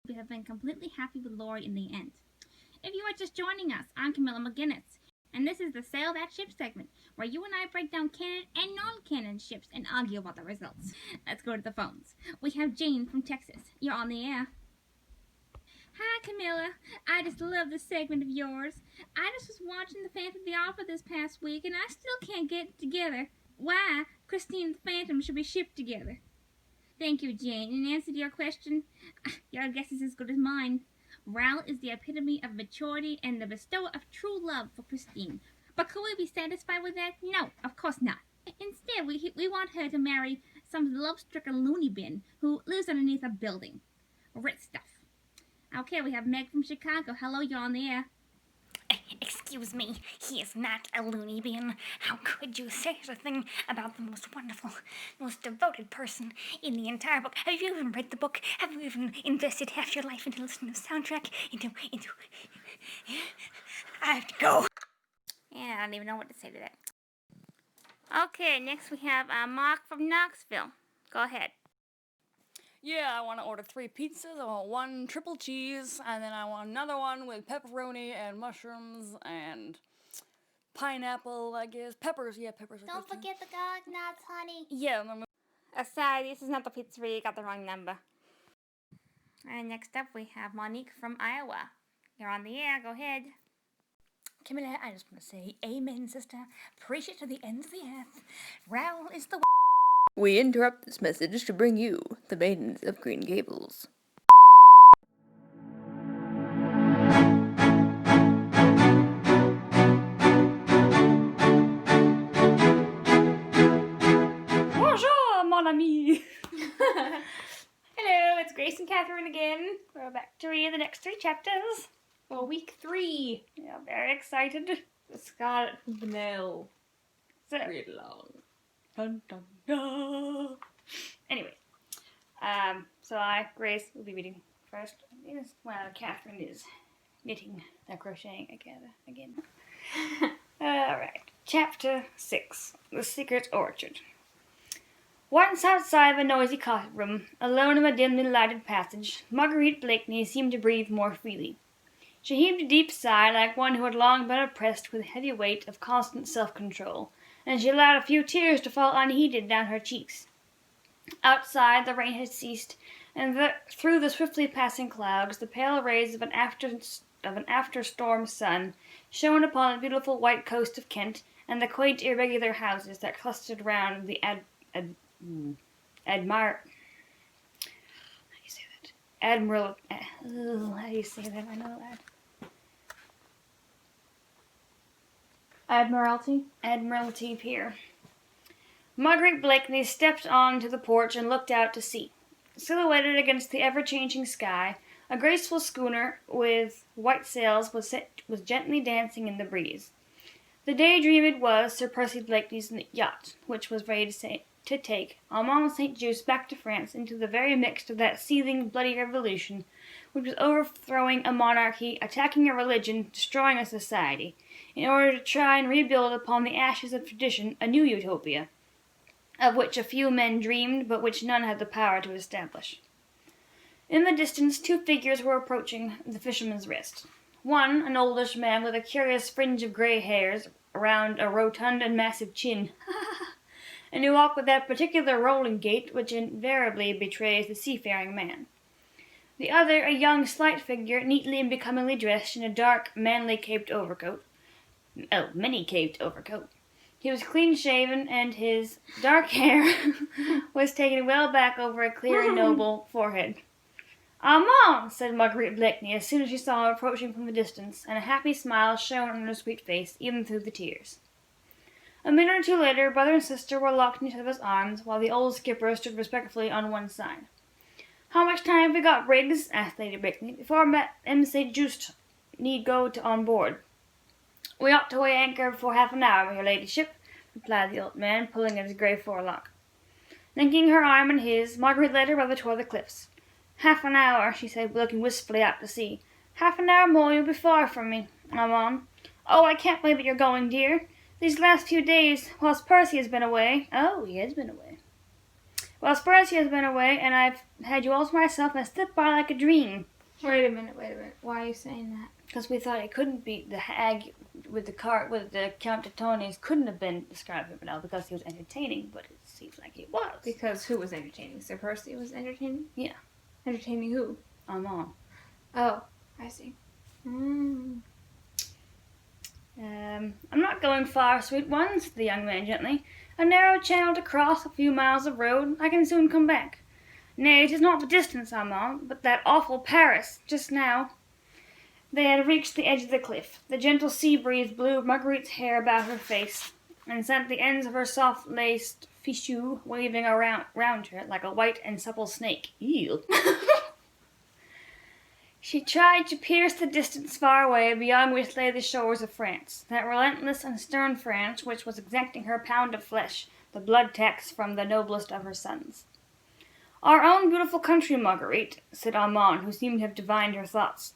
We have been completely happy with Laurie in the end. If you are just joining us, I'm Camilla McGinnis, and this is the Sail That Ship segment, where you and I break down canon and non-canon ships and argue about the results. Let's go to the phones. We have Jane from Texas. You're on the air. Hi, Camilla. I just love this segment of yours. I just was watching the Phantom of the Opera this past week, and I still can't get it together why Christine and the Phantom should be shipped together. Thank you, Jane. In answer to your question, your guess is as good as mine. Ral is the epitome of maturity and the bestower of true love for Christine. But could we be satisfied with that? No, of course not. Instead, we want her to marry some love-stricken loony bin who lives underneath a building. Rich stuff. Okay, we have Meg from Chicago. Hello, you're on the air. Excuse me, he is not a loony bin. How could you say such a thing about the most wonderful, most devoted person in the entire book? Have you even read the book? Have you even invested half your life into listening to the soundtrack? I have to go. Yeah, I don't even know what to say to that. Okay, next we have Mark from Knoxville. Go ahead. Yeah, I want to order 3 pizzas. I want 1 triple cheese, and then I want another one with pepperoni and mushrooms and pineapple, I guess. Peppers, yeah, peppers are Don't good forget the garlic knots, honey. Yeah. Sorry, this is not the pizzeria. You got the wrong number. And next up we have Monique from Iowa. You're on the air. Go ahead. Camilla, I just want to say amen, sister. Preach it to the ends of the earth. Ral is the We interrupt this message to bring you the Maidens of Green Gables. Bonjour, mon ami! Hello, it's Grace and Catherine again. We're back to read the next 3 chapters for week 3. Yeah, very excited. The Scarlet Pimpernel. So, Read along. Dun dun dun. anyway, so Grace, will be reading first. While Catherine is knitting and crocheting again. Alright, Chapter 6, The Secret Orchard. Once outside of a noisy coffee room, alone in a dimly lighted passage, Marguerite Blakeney seemed to breathe more freely. She heaved a deep sigh like one who had long been oppressed with the heavy weight of constant self-control, and she allowed a few tears to fall unheeded down her cheeks. Outside, the rain had ceased, and through the swiftly passing clouds, the pale rays of an after-storm sun shone upon the beautiful white coast of Kent and the quaint, irregular houses that clustered round the Admiral. How do you say that? I know that. Admiralty Pier. Marguerite Blakeney stepped on to the porch and looked out to sea. Silhouetted against the ever-changing sky, a graceful schooner with white sails was gently dancing in the breeze. The Daydream it was, Sir Percy Blakeney's yacht, which was ready to take Armand St. Just back to France into the very midst of that seething, bloody revolution which was overthrowing a monarchy, attacking a religion, destroying a society, in order to try and rebuild upon the ashes of tradition a new utopia, of which a few men dreamed, but which none had the power to establish. In the distance 2 figures were approaching the fisherman's wrist. One, an oldish man with a curious fringe of grey hairs around a rotund and massive chin, and who walked with that particular rolling gait which invariably betrays the seafaring man. The other, a young, slight figure, neatly and becomingly dressed in a dark, many caped overcoat. He was clean-shaven, and his dark hair was taken well back over a clear and noble forehead. "Armand!" said Marguerite Blakeney as soon as she saw him approaching from the distance, and a happy smile shone on her sweet face, even through the tears. A minute or 2 later, brother and sister were locked in each other's arms, while the old skipper stood respectfully on one side. "How much time have we got, Briggs?" asked Lady Blakeney, "before M. St. Just need go on board?" "We ought to weigh anchor for half an hour, your ladyship," replied the old man, pulling at his grey forelock. Linking her arm in his, Margaret led her brother toward the cliffs. "Half an hour," she said, looking wistfully out to sea. "Half an hour more, you'll be far from me, Armand. Oh, I can't believe that you're going, dear. These last few days, whilst Percy has been away—" "Oh, he has been away." "Whilst Percy has been away, and I've had you all to myself, and slipped by like a dream. Wait a minute. Why are you saying that? Because we thought it couldn't be the hag with the Count de Tony's couldn't have been the Scarlet Pimpernel because he was entertaining, but it seems like he was. Because who was entertaining? Sir Percy was entertaining? Yeah. Entertaining who? Armand. Oh, I see. I'm not going far, sweet one, said the young man gently. A narrow channel to cross, a few miles of road. I can soon come back. Nay, it is not the distance, Armand, but that awful Paris, just now. They had reached the edge of the cliff. The gentle sea breeze blew Marguerite's hair about her face, and sent the ends of her soft-laced fichu waving round her like a white and supple snake. Ew. She tried to pierce the distance far away, beyond which lay the shores of France, that relentless and stern France which was exacting her pound of flesh, the blood tax from the noblest of her sons. Our own beautiful country, Marguerite, said Armand, who seemed to have divined her thoughts.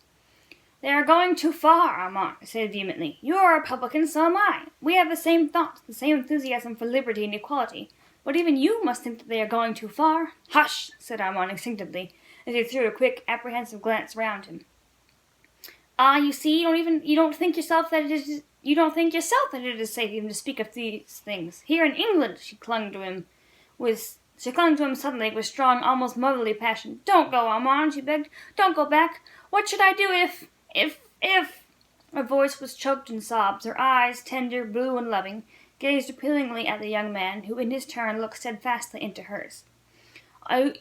They are going too far, Armand said vehemently. You are a Republican, so am I. We have the same thoughts, the same enthusiasm for liberty and equality. But even you must think that they are going too far. Hush, said Armand instinctively, as he threw a quick, apprehensive glance round him. Ah, you see, you don't think yourself that it is safe even to speak of these things. Here in England, she clung to him suddenly with strong, almost motherly passion. Don't go, Armand, she begged. Don't go back. What should I do if... Her voice was choked in sobs. Her eyes, tender, blue, and loving, gazed appealingly at the young man, who in his turn looked steadfastly into hers.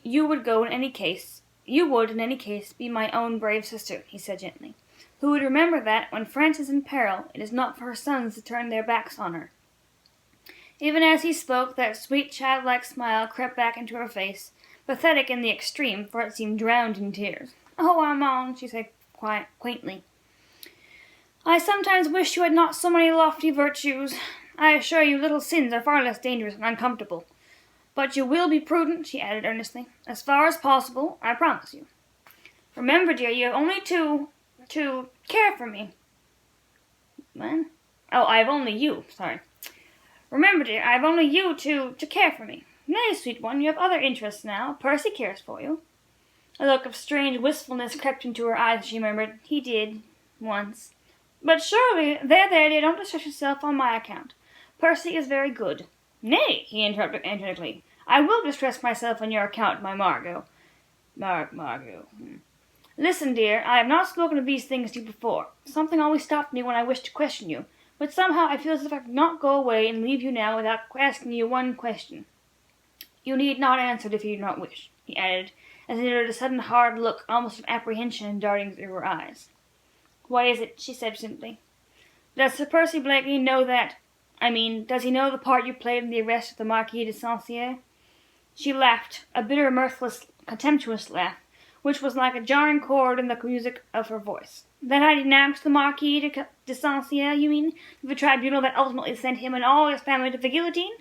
You would, in any case, be my own brave sister, he said gently, who would remember that, when France is in peril, it is not for her sons to turn their backs on her. Even as he spoke, that sweet, childlike smile crept back into her face, pathetic in the extreme, for it seemed drowned in tears. Oh, Armand, she said quaintly, I sometimes wish you had not so many lofty virtues. I assure you little sins are far less dangerous and uncomfortable. But you will be prudent, she added earnestly. As far as possible, I promise you. Remember, dear, you have only to care for me. What? Oh, I have only you, sorry. Remember, dear, I have only you to care for me. Nay, sweet one, you have other interests now. Percy cares for you. A look of strange wistfulness crept into her eyes as she murmured, He did, once. But surely, there, dear, don't distress yourself on my account. Percy is very good. Nay, he interrupted energetically, I will distress myself on your account, my Margot. Margot. Listen, dear, I have not spoken of these things to you before. Something always stopped me when I wished to question you, but somehow I feel as if I could not go away and leave you now without asking you one question. You need not answer it if you do not wish, he added, as he noted a sudden hard look, almost of apprehension, darting through her eyes. What is it? She said simply. Does Sir Percy Blakeney know that... does he know the part you played in the arrest of the Marquis de Saint-Cyr? She laughed, a bitter, mirthless, contemptuous laugh, which was like a jarring chord in the music of her voice. That I denounced the Marquis de Saint-Cyr, you mean, the tribunal that ultimately sent him and all his family to the guillotine?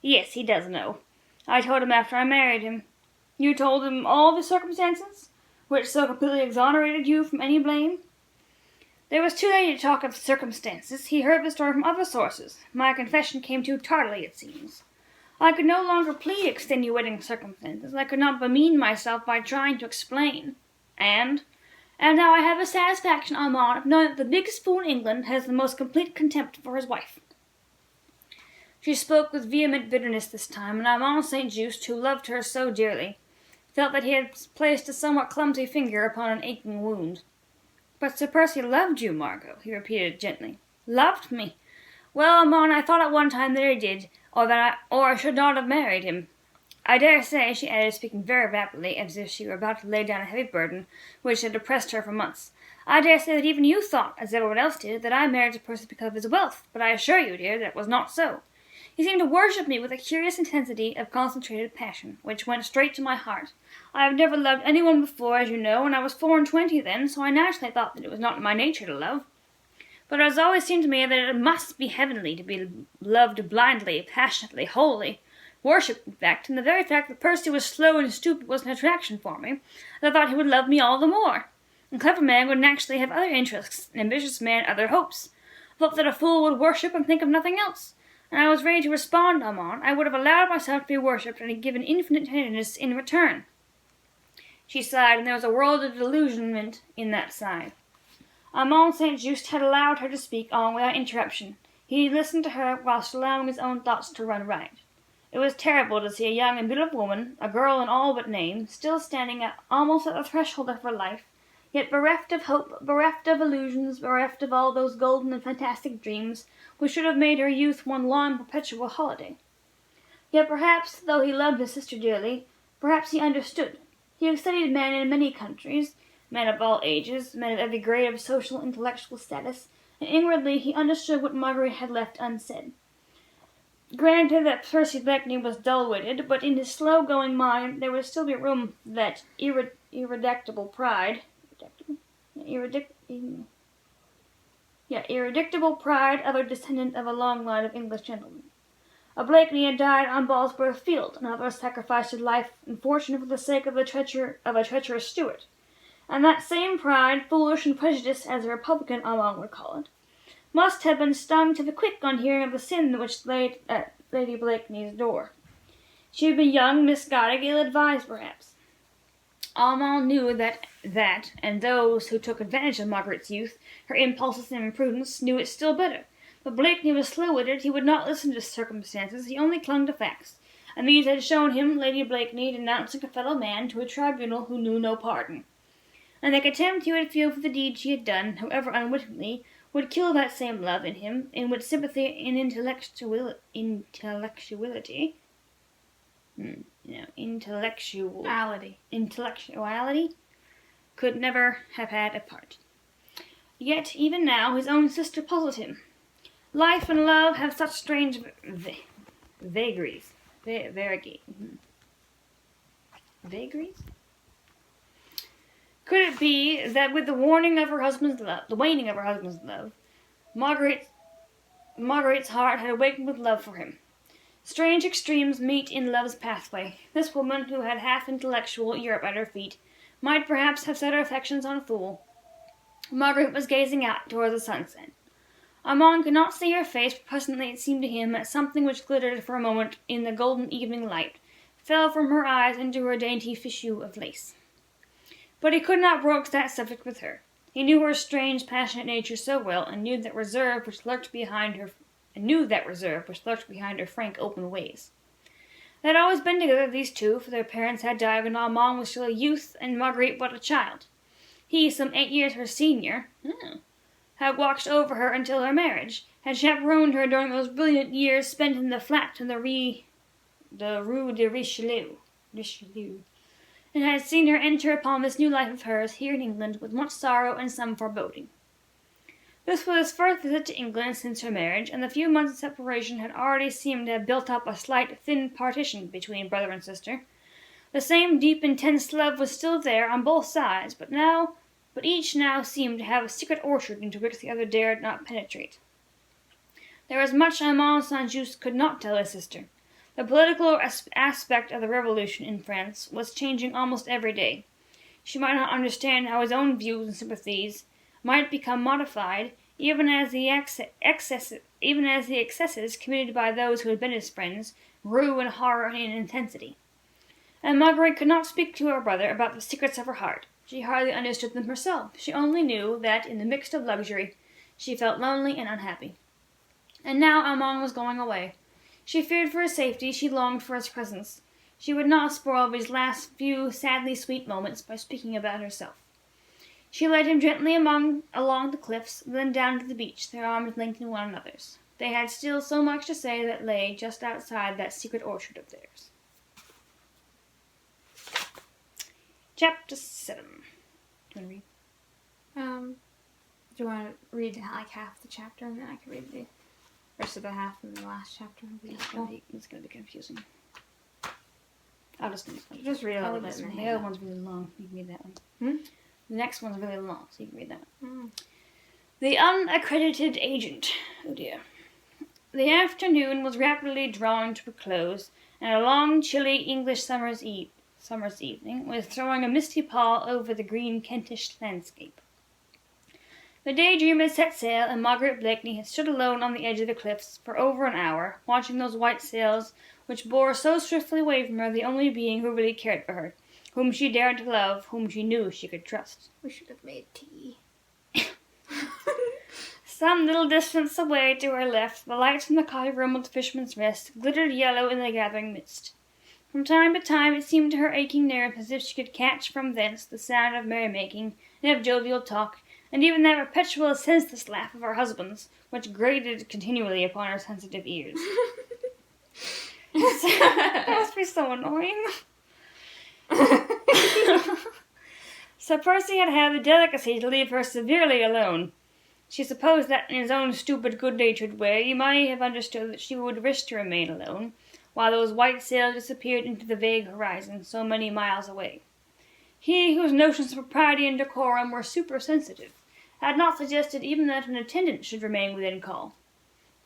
Yes, he does know. I told him after I married him. You told him all the circumstances, which so completely exonerated you from any blame? There was too late to talk of circumstances. He heard the story from other sources. My confession came too tardily, it seems. I could no longer plead extenuating circumstances. I could not bemean myself by trying to explain. And now I have the satisfaction, Armand, of knowing that the biggest fool in England has the most complete contempt for his wife. She spoke with vehement bitterness this time, and Armand St. Just, who loved her so dearly, felt that he had placed a somewhat clumsy finger upon an aching wound. But Sir Percy loved you, Margot, he repeated gently. Loved me? Well, Armand, I thought at one time that he did, or I should not have married him. I dare say, she added, speaking very rapidly, as if she were about to lay down a heavy burden which had depressed her for months, I dare say that even you thought, as everyone else did, that I married Sir Percy because of his wealth, but I assure you, dear, that it was not so. He seemed to worship me with a curious intensity of concentrated passion, which went straight to my heart. I have never loved anyone before, as you know, and I was 24 then, so I naturally thought that it was not in my nature to love. But it has always seemed to me that it must be heavenly to be loved blindly, passionately, wholly, worshipped, in fact, and the very fact that Percy was slow and stupid was an attraction for me, and I thought he would love me all the more. A clever man would naturally have other interests, an ambitious man other hopes. I thought that a fool would worship and think of nothing else. And I was ready to respond, Armand. I would have allowed myself to be worshipped and given infinite tenderness in return. She sighed, and there was a world of delusionment in that sigh. Armand St. Just had allowed her to speak on without interruption. He listened to her whilst allowing his own thoughts to run riot. It was terrible to see a young and beautiful woman, a girl in all but name, still standing almost at the threshold of her life, yet bereft of hope, bereft of illusions, bereft of all those golden and fantastic dreams which should have made her youth one long perpetual holiday. Yet perhaps, though he loved his sister dearly, perhaps he understood. He had studied men in many countries, men of all ages, men of every grade of social and intellectual status, and inwardly he understood what Marguerite had left unsaid. Granted that Percy Blakeney was dull-witted, but in his slow-going mind there would still be room for that irredictable pride of a descendant of a long line of English gentlemen. A Blakeney had died on Ballsborough Field, another sacrificed his life and fortune for the sake of a treacherous Stuart. And that same pride, foolish and prejudiced as a Republican Armand would call it, must have been stung to the quick on hearing of the sin which lay at Lady Blakeney's door. She had been young, misguided, ill-advised, perhaps. Armand knew that, and those who took advantage of Margaret's youth, her impulses and imprudence, knew it still better. But Blakeney was slow-witted. He would not listen to circumstances. He only clung to facts. And these had shown him Lady Blakeney denouncing a fellow man to a tribunal who knew no pardon. And the contempt he would feel for the deed she had done, however unwittingly, would kill that same love in him, in which sympathy and intellectuality could never have had a part. Yet, even now, his own sister puzzled him. Life and love have such strange vagaries. Vagaries? Could it be that with the waning of her husband's love, Margaret's heart had awakened with love for him? Strange extremes meet in love's pathway. This woman, who had half-intellectual Europe at her feet, might perhaps have set her affections on a fool. Margaret was gazing out towards the sunset. Armand could not see her face, but presently it seemed to him that something which glittered for a moment in the golden evening light fell from her eyes into her dainty fichu of lace. But he could not broach that subject with her. He knew her strange, passionate nature so well, and knew that reserve which lurked behind her frank, open ways. They had always been together, these two, for their parents had died when Armand was still a youth and Marguerite but a child. He, some 8 years her senior, had watched over her until her marriage, had chaperoned her during those brilliant years spent in the flat in the Rue de Richelieu, and had seen her enter upon this new life of hers here in England with much sorrow and some foreboding. This was his first visit to England since her marriage, and the few months of separation had already seemed to have built up a slight, thin partition between brother and sister. The same deep, intense love was still there on both sides, but each now seemed to have a secret orchard into which the other dared not penetrate. There was much Armand St. Just could not tell his sister. The political aspect of the Revolution in France was changing almost every day. She might not understand how his own views and sympathies might become modified, even as the excesses committed by those who had been his friends grew in horror and in intensity. And Marguerite could not speak to her brother about the secrets of her heart. She hardly understood them herself. She only knew that, in the midst of luxury, she felt lonely and unhappy. And now Armand was going away. She feared for his safety, she longed for his presence. She would not spoil these last few sadly sweet moments by speaking about herself. She led him gently along the cliffs, then down to the beach, their arms linked in one another's. They had still so much to say that lay just outside that secret orchard of theirs. Chapter 7. Do you want to read? Do you want to read like half the chapter and then I can read the rest of the half in the last chapter? It's gonna be confusing. I'll just read a little bit. The other one's really long. You can read that one. The next one's really long, so you can read that one. The unaccredited agent. Oh dear. The afternoon was rapidly drawing to a close, and a long, chilly English summer's evening was throwing a misty pall over the green Kentish landscape. The Daydream had set sail, and Margaret Blakeney had stood alone on the edge of the cliffs for over an hour, watching those white sails which bore so swiftly away from her the only being who really cared for her, whom she dared to love, whom she knew she could trust. We should have made tea. Some little distance away to her left, the lights from the coffee room of the Fisherman's Rest glittered yellow in the gathering mist. From time to time it seemed to her aching nerves as if she could catch from thence the sound of merrymaking and of jovial talk, and even that perpetual senseless laugh of her husband's, which grated continually upon her sensitive ears. That must be so annoying. Sir Percy had had the delicacy to leave her severely alone. She supposed that in his own stupid, good-natured way he might have understood that she would wish to remain alone, while those white sails disappeared into the vague horizon so many miles away. He, whose notions of propriety and decorum were supersensitive, had not suggested even that an attendant should remain within call.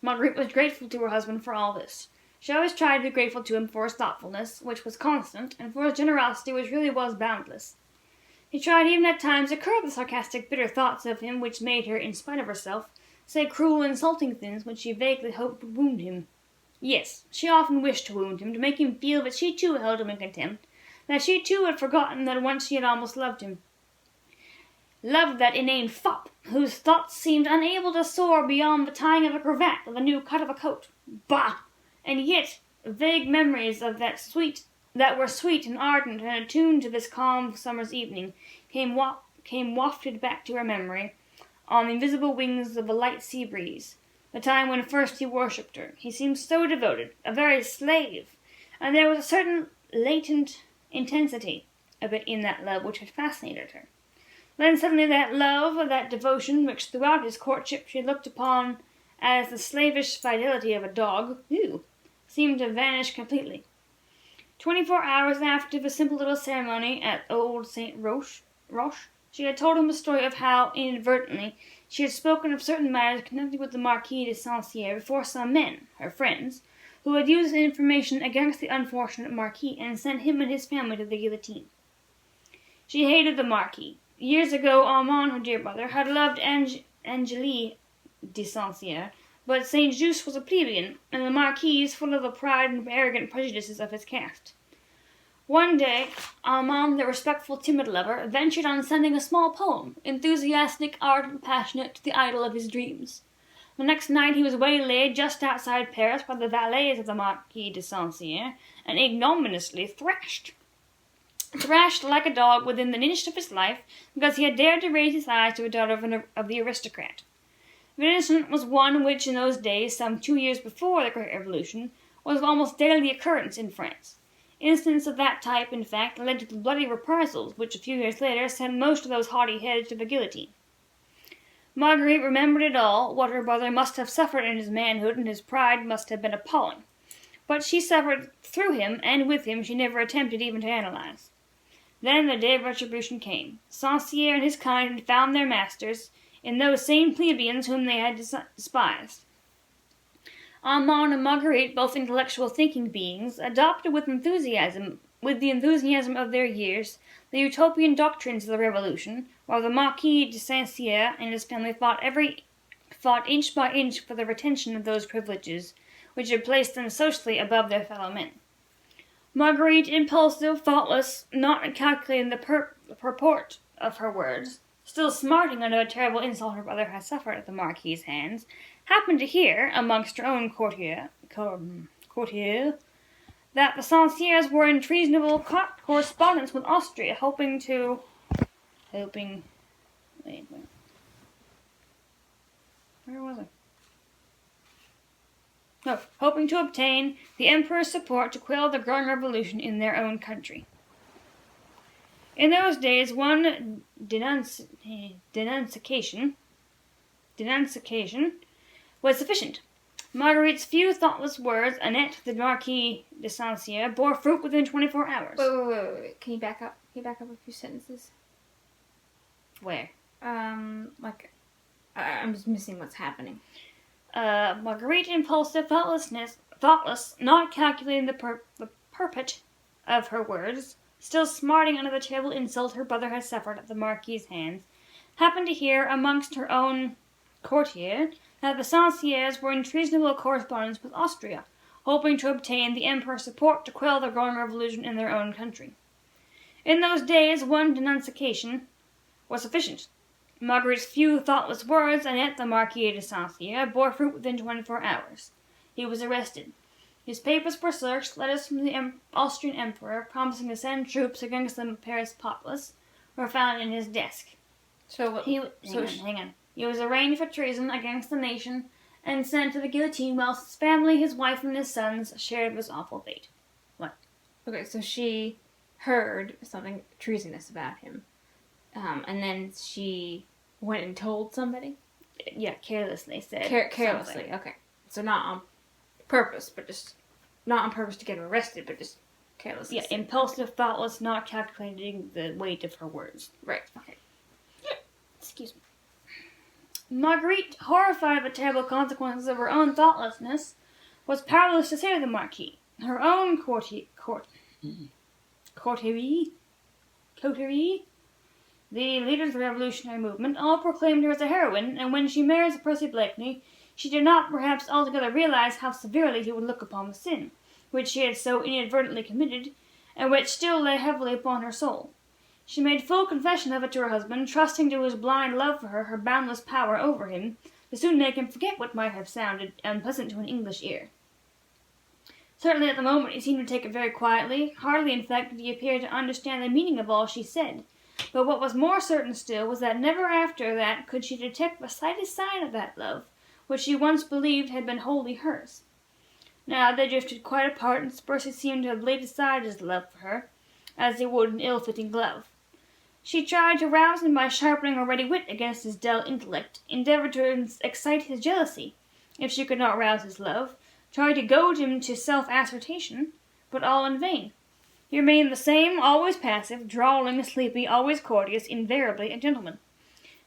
Marguerite was grateful to her husband for all this. She always tried to be grateful to him for his thoughtfulness, which was constant, and for his generosity, which really was boundless. He tried even at times to curb the sarcastic, bitter thoughts of him which made her, in spite of herself, say cruel, insulting things which she vaguely hoped would wound him. Yes, she often wished to wound him, to make him feel that she too held him in contempt, that she too had forgotten that once she had almost loved him. Loved that inane fop, whose thoughts seemed unable to soar beyond the tying of a cravat or the new cut of a coat. Bah! And yet, vague memories of that were sweet and ardent and attuned to this calm summer's evening came wafted back to her memory on the invisible wings of a light sea breeze. The time when first he worshipped her. He seemed so devoted, a very slave, and there was a certain latent intensity of it in that love which had fascinated her. Then suddenly that love, that devotion, which throughout his courtship she looked upon as the slavish fidelity of a dog, seemed to vanish completely. 24 hours after the simple little ceremony at old St. Roche, she had told him the story of how, inadvertently, she had spoken of certain matters connected with the Marquis de Saint-Cyr before some men, her friends, who had used the information against the unfortunate Marquis and sent him and his family to the guillotine. She hated the Marquis. Years ago, Armand, her dear brother, had loved Angélie de Saint-Cyr, but St. Just was a plebeian, and the Marquis full of the pride and arrogant prejudices of his caste. One day, Armand, the respectful, timid lover, ventured on sending a small poem, enthusiastic, ardent, passionate, to the idol of his dreams. The next night he was waylaid just outside Paris by the valets of the Marquis de Saint-Cyr, and ignominiously thrashed. Thrashed like a dog within an inch of his life, because he had dared to raise his eyes to a daughter of the aristocrat. The incident was one which, in those days, some 2 years before the Great Revolution, was of almost daily occurrence in France. Incidents of that type, in fact, led to the bloody reprisals which, a few years later, sent most of those haughty heads to the guillotine. Marguerite remembered it all. What her brother must have suffered in his manhood and his pride must have been appalling. But she suffered through him, and with him she never attempted even to analyze. Then the day of retribution came. Saint-Cyr and his kind had found their masters in those same plebeians whom they had despised. Armand and Marguerite, both intellectual thinking beings, adopted with the enthusiasm of their years, the utopian doctrines of the Revolution, while the Marquis de Saint-Cyr and his family fought inch by inch for the retention of those privileges which had placed them socially above their fellow men. Marguerite, impulsive, thoughtless, not calculating the purport of her words, still smarting under the terrible insult her brother had suffered at the Marquis's hands, happened to hear, amongst her own courtiers, that the Saint-Cyrs were in treasonable correspondence with Austria, hoping to obtain the Emperor's support to quell the growing revolution in their own country. In those days, one denunciation was sufficient. Marguerite's few thoughtless words, anent the Marquis de Saint-Cyr, bore fruit within 24 hours. Wait. Can you back up? Can you back up a few sentences? Where? I'm just missing what's happening. Marguerite, impulsive, thoughtless, not calculating the purport of her words, still smarting under the terrible insult her brother had suffered at the Marquis's hands, happened to hear amongst her own courtiers that the Saint-Cyrs were in treasonable correspondence with Austria, hoping to obtain the Emperor's support to quell the growing revolution in their own country. In those days, one denunciation was sufficient. Marguerite's few thoughtless words anent the Marquis de Saint-Cyr bore fruit within 24 hours. He was arrested. His papers were searched, letters from the Austrian Emperor promising to send troops against the Paris populace were found in his desk. Hang on. He was arraigned for treason against the nation and sent to the guillotine whilst his family, his wife, and his sons shared this awful fate. What? Okay, so she heard something treasonous about him. And then she went and told somebody? Yeah, carelessly said. Carelessly, something. okay. So not on purpose, but just... Not on purpose to get him arrested, but just carelessly. Yeah, impulsive, thoughtless, not calculating the weight of her words. Right, okay. Excuse me. Marguerite, horrified at the terrible consequences of her own thoughtlessness, was powerless to save the Marquis. Her own coterie, the leaders of the revolutionary movement, all proclaimed her as a heroine, and when she married Sir Percy Blakeney, she did not perhaps altogether realize how severely he would look upon the sin, which she had so inadvertently committed, and which still lay heavily upon her soul. She made full confession of it to her husband, trusting to his blind love for her, her boundless power over him, to soon make him forget what might have sounded unpleasant to an English ear. Certainly at the moment he seemed to take it very quietly, hardly in fact did he appear to understand the meaning of all she said. But what was more certain still was that never after that could she detect the slightest sign of that love, which she once believed had been wholly hers. Now they drifted quite apart, and Percy seemed to have laid aside his love for her, as he would an ill-fitting glove. She tried to rouse him by sharpening her ready wit against his dull intellect, endeavoured to excite his jealousy, if she could not rouse his love, tried to goad him to self-assertion, but all in vain. He remained the same, always passive, drawling, sleepy, always courteous, invariably a gentleman.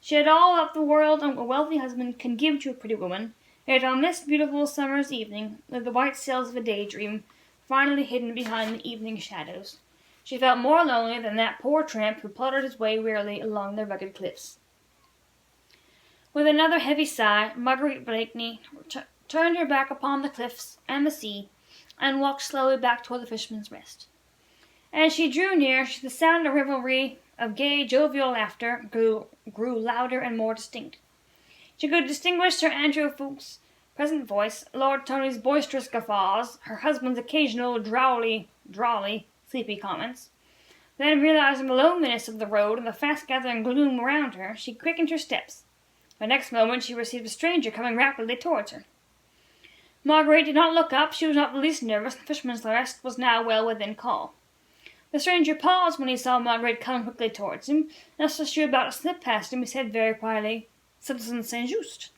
She had all that the world and a wealthy husband can give to a pretty woman, yet on this beautiful summer's evening, with the white sails of a daydream finally hidden behind the evening shadows, she felt more lonely than that poor tramp who plodded his way wearily along the rugged cliffs. With another heavy sigh, Marguerite Blakeney turned her back upon the cliffs and the sea, and walked slowly back toward the Fisherman's Rest. As she drew near, the sound of revelry, of gay, jovial laughter, grew louder and more distinct. She could distinguish Sir Andrew Ffoulkes' pleasant voice, Lord Tony's boisterous guffaws, her husband's occasional drawly, sleepy comments. Then, realizing the loneliness of the road and the fast-gathering gloom around her, she quickened her steps. The next moment she perceived a stranger coming rapidly towards her. Marguerite did not look up. She was not the least nervous. The Fisherman's Rest was now well within call. The stranger paused when he saw Marguerite come quickly towards him, and as she was about to slip past him, he said very quietly, "Citizen Saint-Just."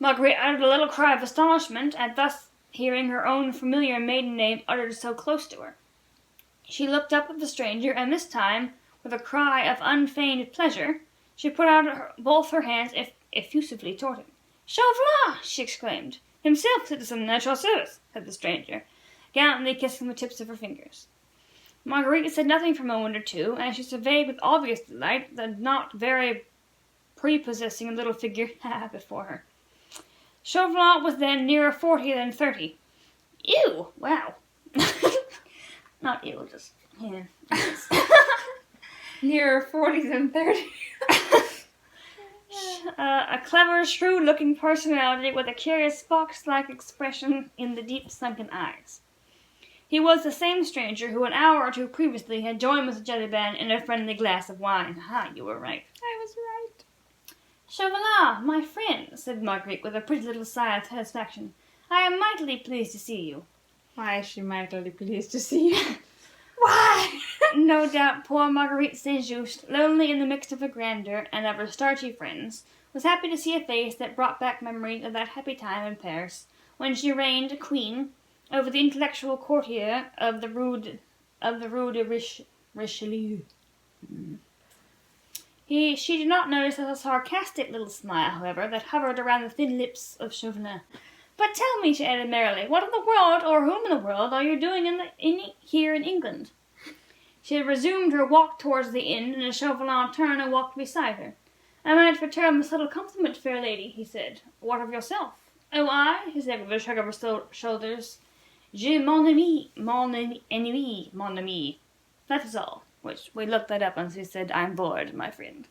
Marguerite uttered a little cry of astonishment at thus hearing her own familiar maiden name uttered so close to her. She looked up at the stranger, and this time, with a cry of unfeigned pleasure, she put out both her hands effusively toward him. "Chauvelin!" she exclaimed. "Himself, citizen, at your service," said the stranger, gallantly kissing the tips of her fingers. Marguerite said nothing for a moment or two, and she surveyed with obvious delight the not very prepossessing little figure before her. Chauvelin was then nearer 40 than 30. Ew! Wow. Not ew, just, yeah. Nearer 40 than 30. A clever, shrewd-looking personality with a curious fox-like expression in the deep sunken eyes. He was the same stranger who an hour or two previously had joined Mrs. Jellyband in a friendly glass of wine. Ah, you were right. I was right. "Chauvelin, my friend," said Marguerite with a pretty little sigh of satisfaction, "I am mightily pleased to see you." Why is she mightily pleased to see you? Why? No doubt poor Marguerite Saint-Just, lonely in the midst of her grandeur and of her starchy friends, was happy to see a face that brought back memories of that happy time in Paris, when she reigned queen over the intellectual courtier of the Rue de Richelieu. She did not notice a sarcastic little smile, however, that hovered around the thin lips of Chauvelin. "But tell me," she added merrily, "what in the world, or whom in the world, are you doing here in England?" She had resumed her walk towards the inn, and as Chauvelin turned and walked beside her. "I might return this little compliment, fair lady," he said. "What of yourself?" "Oh, I?" she said with a shrug of her shoulders. "Je mon ami, mon ami. That is all. which we looked that up and she said, I'm bored, my friend.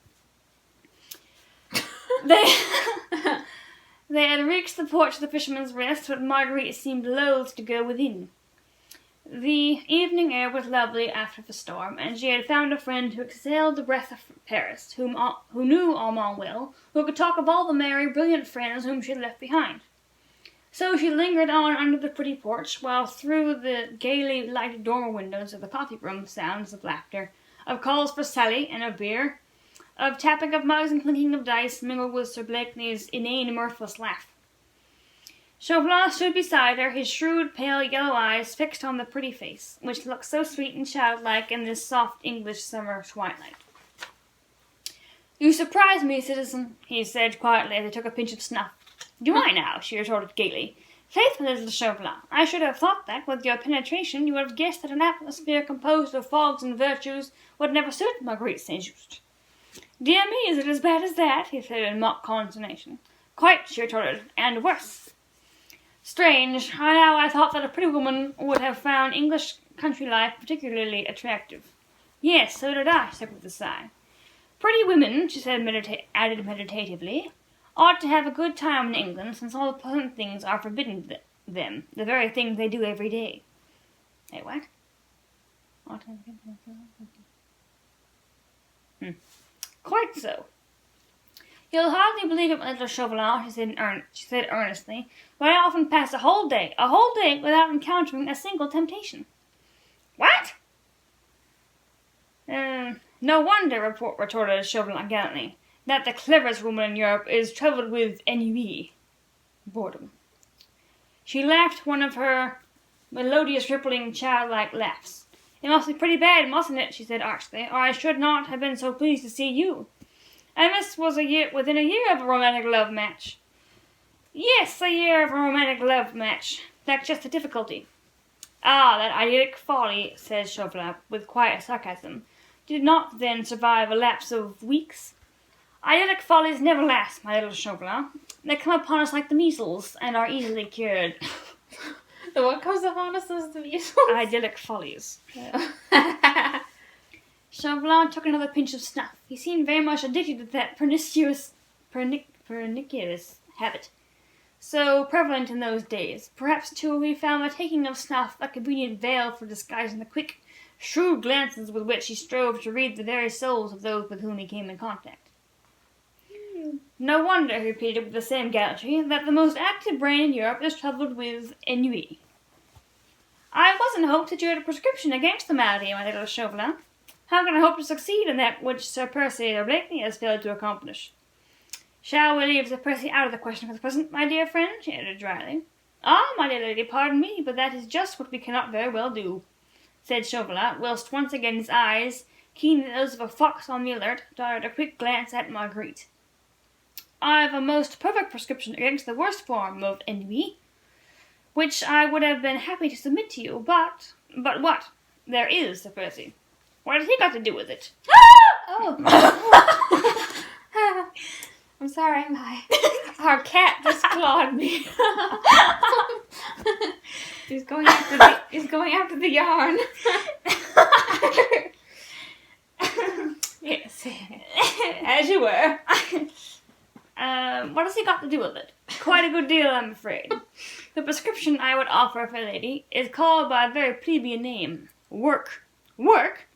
They had reached the porch of the Fisherman's Rest, but Marguerite seemed loath to go within. The evening air was lovely after the storm, and she had found a friend who exhaled the breath of Paris, who knew Armand well, who could talk of all the merry, brilliant friends whom she had left behind. So she lingered on under the pretty porch, while through the gaily lighted dormer windows of the coffee-room sounds of laughter, of calls for Sally and of beer, of tapping of mugs and clinking of dice mingled with Sir Blakeney's inane, mirthless laugh. Chauvelin stood beside her, his shrewd, pale yellow eyes fixed on the pretty face, which looked so sweet and childlike in this soft English summer twilight. You surprise me, citizen, he said quietly as he took a pinch of snuff. Do I now? She retorted gaily. Faith, my little Chauvelin, I should have thought that, with your penetration, you would have guessed that an atmosphere composed of fogs and virtues would never suit Marguerite St-Just. Dear me, is it as bad as that? He said in mock consternation. Quite, she retorted, and worse. Strange, I thought that a pretty woman would have found English country life particularly attractive. Yes, so did I, she said with a sigh. Pretty women, she said added meditatively, ought to have a good time in England, since all the pleasant things are forbidden them, the very things they do every day. Hey, what? Quite so. You'll hardly believe it, my little Chauvelin, she said earnestly, but I often pass a whole day, without encountering a single temptation. What? No wonder, retorted Chauvelin gallantly, that the cleverest woman in Europe is troubled with ennui, boredom. She laughed one of her melodious, rippling, childlike laughs. It must be pretty bad, mustn't it, she said archly, or I should not have been so pleased to see you. And this was within a year of a romantic love match. Yes, a year of a romantic love match. That's just the difficulty. Ah, that idyllic folly, said Chauvelin, with quiet sarcasm, did not then survive a lapse of weeks. Idyllic follies never last, my little Chauvelin. They come upon us like the measles, and are easily cured. The what comes upon us as the measles? Idyllic follies. Chauvelin took another pinch of snuff. He seemed very much addicted to that pernicious habit, so prevalent in those days. Perhaps, too, he found the taking of snuff a convenient veil for disguising the quick, shrewd glances with which he strove to read the very souls of those with whom he came in contact. No wonder, he repeated with the same gallantry, that the most active brain in Europe is troubled with ennui. I wasn't hoped that you had a prescription against the malady, my little Chauvelin. How can I hope to succeed in that which Sir Percy or Blakeney has failed to accomplish? Shall we leave Sir Percy out of the question for the present, my dear friend? She added dryly. Ah, my dear lady, pardon me, but that is just what we cannot very well do, said Chauvelin, whilst once again his eyes, keen as those of a fox on the alert, darted a quick glance at Marguerite. I've a most perfect prescription against the worst form of ennui, which I would have been happy to submit to you, but what? There is, Sir Percy. What has he got to do with it? Oh! I'm sorry, our cat just clawed me. He's going after the yarn. Yes, as you were. What has he got to do with it? Quite a good deal, I'm afraid. The prescription I would offer, fair lady, is called by a very plebeian name. Work. Work?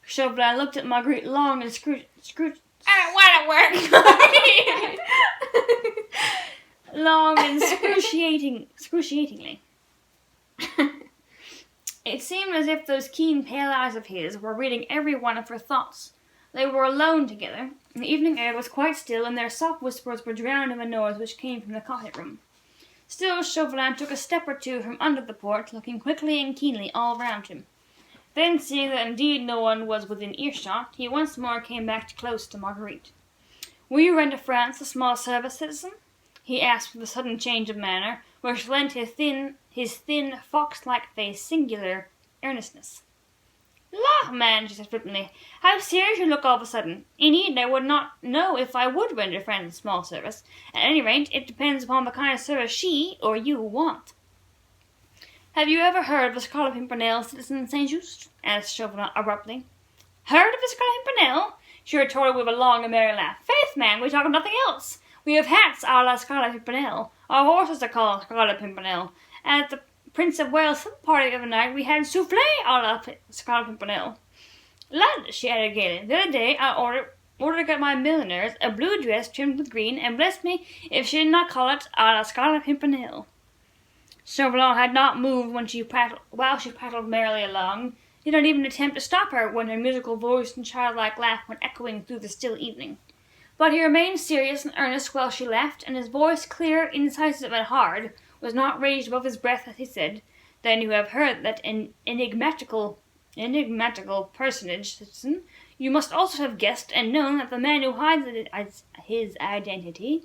Chauvelin looked at Marguerite long and long and excruciatingly. It seemed as if those keen, pale eyes of his were reading every one of her thoughts. They were alone together. The evening air was quite still, and their soft whispers were drowned in the noise which came from the coffee-room. Still, Chauvelin took a step or two from under the porch, looking quickly and keenly all round him. Then, seeing that indeed no one was within earshot, he once more came back close to Marguerite. Will you render France a small service, citizen? He asked with a sudden change of manner, which lent his thin, fox-like face singular earnestness. La, man, she said flippantly, how serious you look all of a sudden. Indeed, I would not know if I would render France a small service. At any rate, it depends upon the kind of service she, or you, want. Have you ever heard of the Scarlet Pimpernel, citizen St. Just? Asked Chauvelin abruptly. Heard of the Scarlet Pimpernel? She retorted with a long and merry laugh. Faith, man, we talk of nothing else. We have hats a la Scarlet Pimpernel. Our horses are called Scarlet Pimpernel. And at the Prince of Wales supper party the other night, we had souffle a la Scarlet Pimpernel. Lad, she added gaily, the other day I ordered at my milliner's a blue dress trimmed with green, and bless me if she did not call it a la Scarlet Pimpernel. Chauvelin had not moved while she prattled merrily along. He did not even attempt to stop her when her musical voice and childlike laugh went echoing through the still evening. But he remained serious and earnest while she laughed, and his voice, clear, incisive, and hard, was not raised above his breath as he said, "Then you have heard that enigmatical personage, citizen. You must also have guessed and known that the man who hides his identity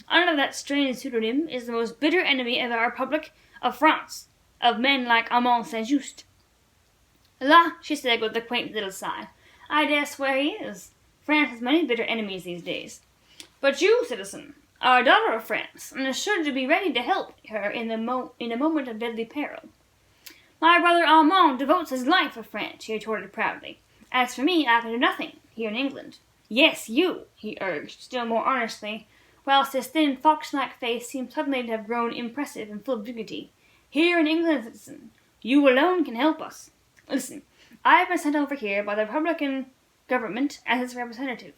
under that strange pseudonym is the most bitter enemy of our Republic of France, of men like Armand Saint-Just." "La," she said with a quaint little sigh, "I dare swear he is. France has many bitter enemies these days. But you, citizen, are a daughter of France, and are sure to be ready to help her in a moment of deadly peril." "My brother Armand devotes his life to France," she retorted proudly. "As for me, I can do nothing here in England." "Yes, you," he urged, still more earnestly, whilst his thin fox-like face seemed suddenly to have grown impressive and full of dignity. "Here in England, citizen, you alone can help us. Listen, I have been sent over here by the Republican government as its representative.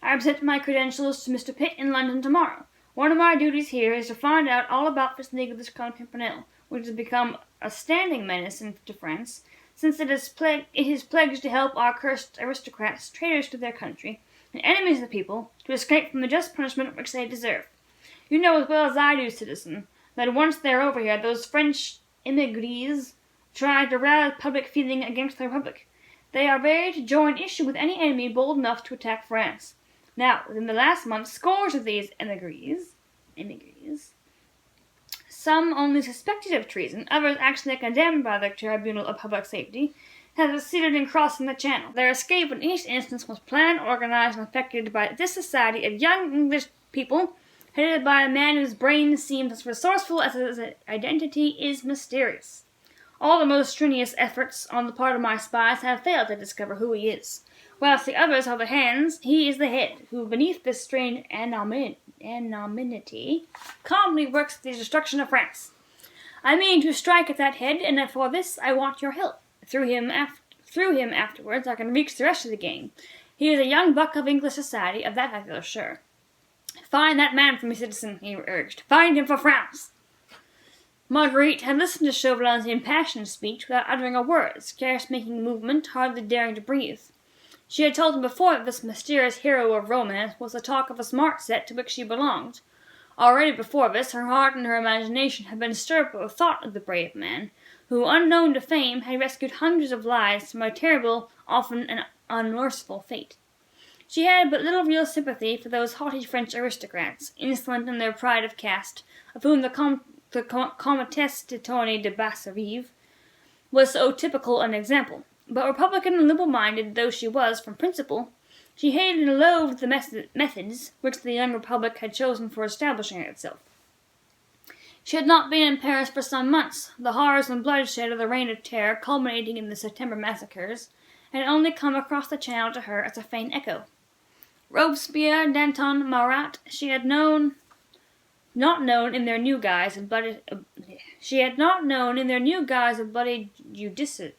I have sent my credentials to Mr. Pitt in London tomorrow. One of my duties here is to find out all about this League of the Scarlet Pimpernel, which has become a standing menace to France, since it is pledged to help our cursed aristocrats, traitors to their country, and enemies of the people, to escape from the just punishment which they deserve. You know as well as I do, citizen, that once they are over here, those French émigrés try to rouse public feeling against the Republic. They are ready to join issue with any enemy bold enough to attack France. Now, within the last month, scores of these émigrés, some only suspected of treason, others actually condemned by the Tribunal of Public Safety, have succeeded in crossing the Channel. Their escape in each instance was planned, organized, and effected by this society of young English people, headed by a man whose brain seems as resourceful as his identity is mysterious. All the most strenuous efforts on the part of my spies have failed to discover who he is. Whilst the others are the hands, he is the head, who beneath this strange anonymity calmly works the destruction of France. I mean to strike at that head, and for this I want your help. Through him afterwards I can reach the rest of the gang. He is a young buck of English society, of that I feel sure. Find that man for me, citizen, he urged. Find him for France. Marguerite had listened to Chauvelin's impassioned speech without uttering a word, scarce making movement, hardly daring to breathe. She had told him before that this mysterious hero of romance was the talk of a smart set to which she belonged. Already before this, her heart and her imagination had been stirred by the thought of the brave man, who, unknown to fame, had rescued hundreds of lives from a terrible, often an unmerciful fate. She had but little real sympathy for those haughty French aristocrats, insolent in their pride of caste, of whom the Comtesse de Tournay de Basserive was so typical an example. But Republican and liberal-minded though she was from principle, she hated and loathed the methods which the young Republic had chosen for establishing itself. She had not been in Paris for some months. The horrors and bloodshed of the Reign of Terror, culminating in the September massacres, had only come across the Channel to her as a faint echo. Robespierre, Danton, Marat, she had not known in their new guise of bloody judiciaries,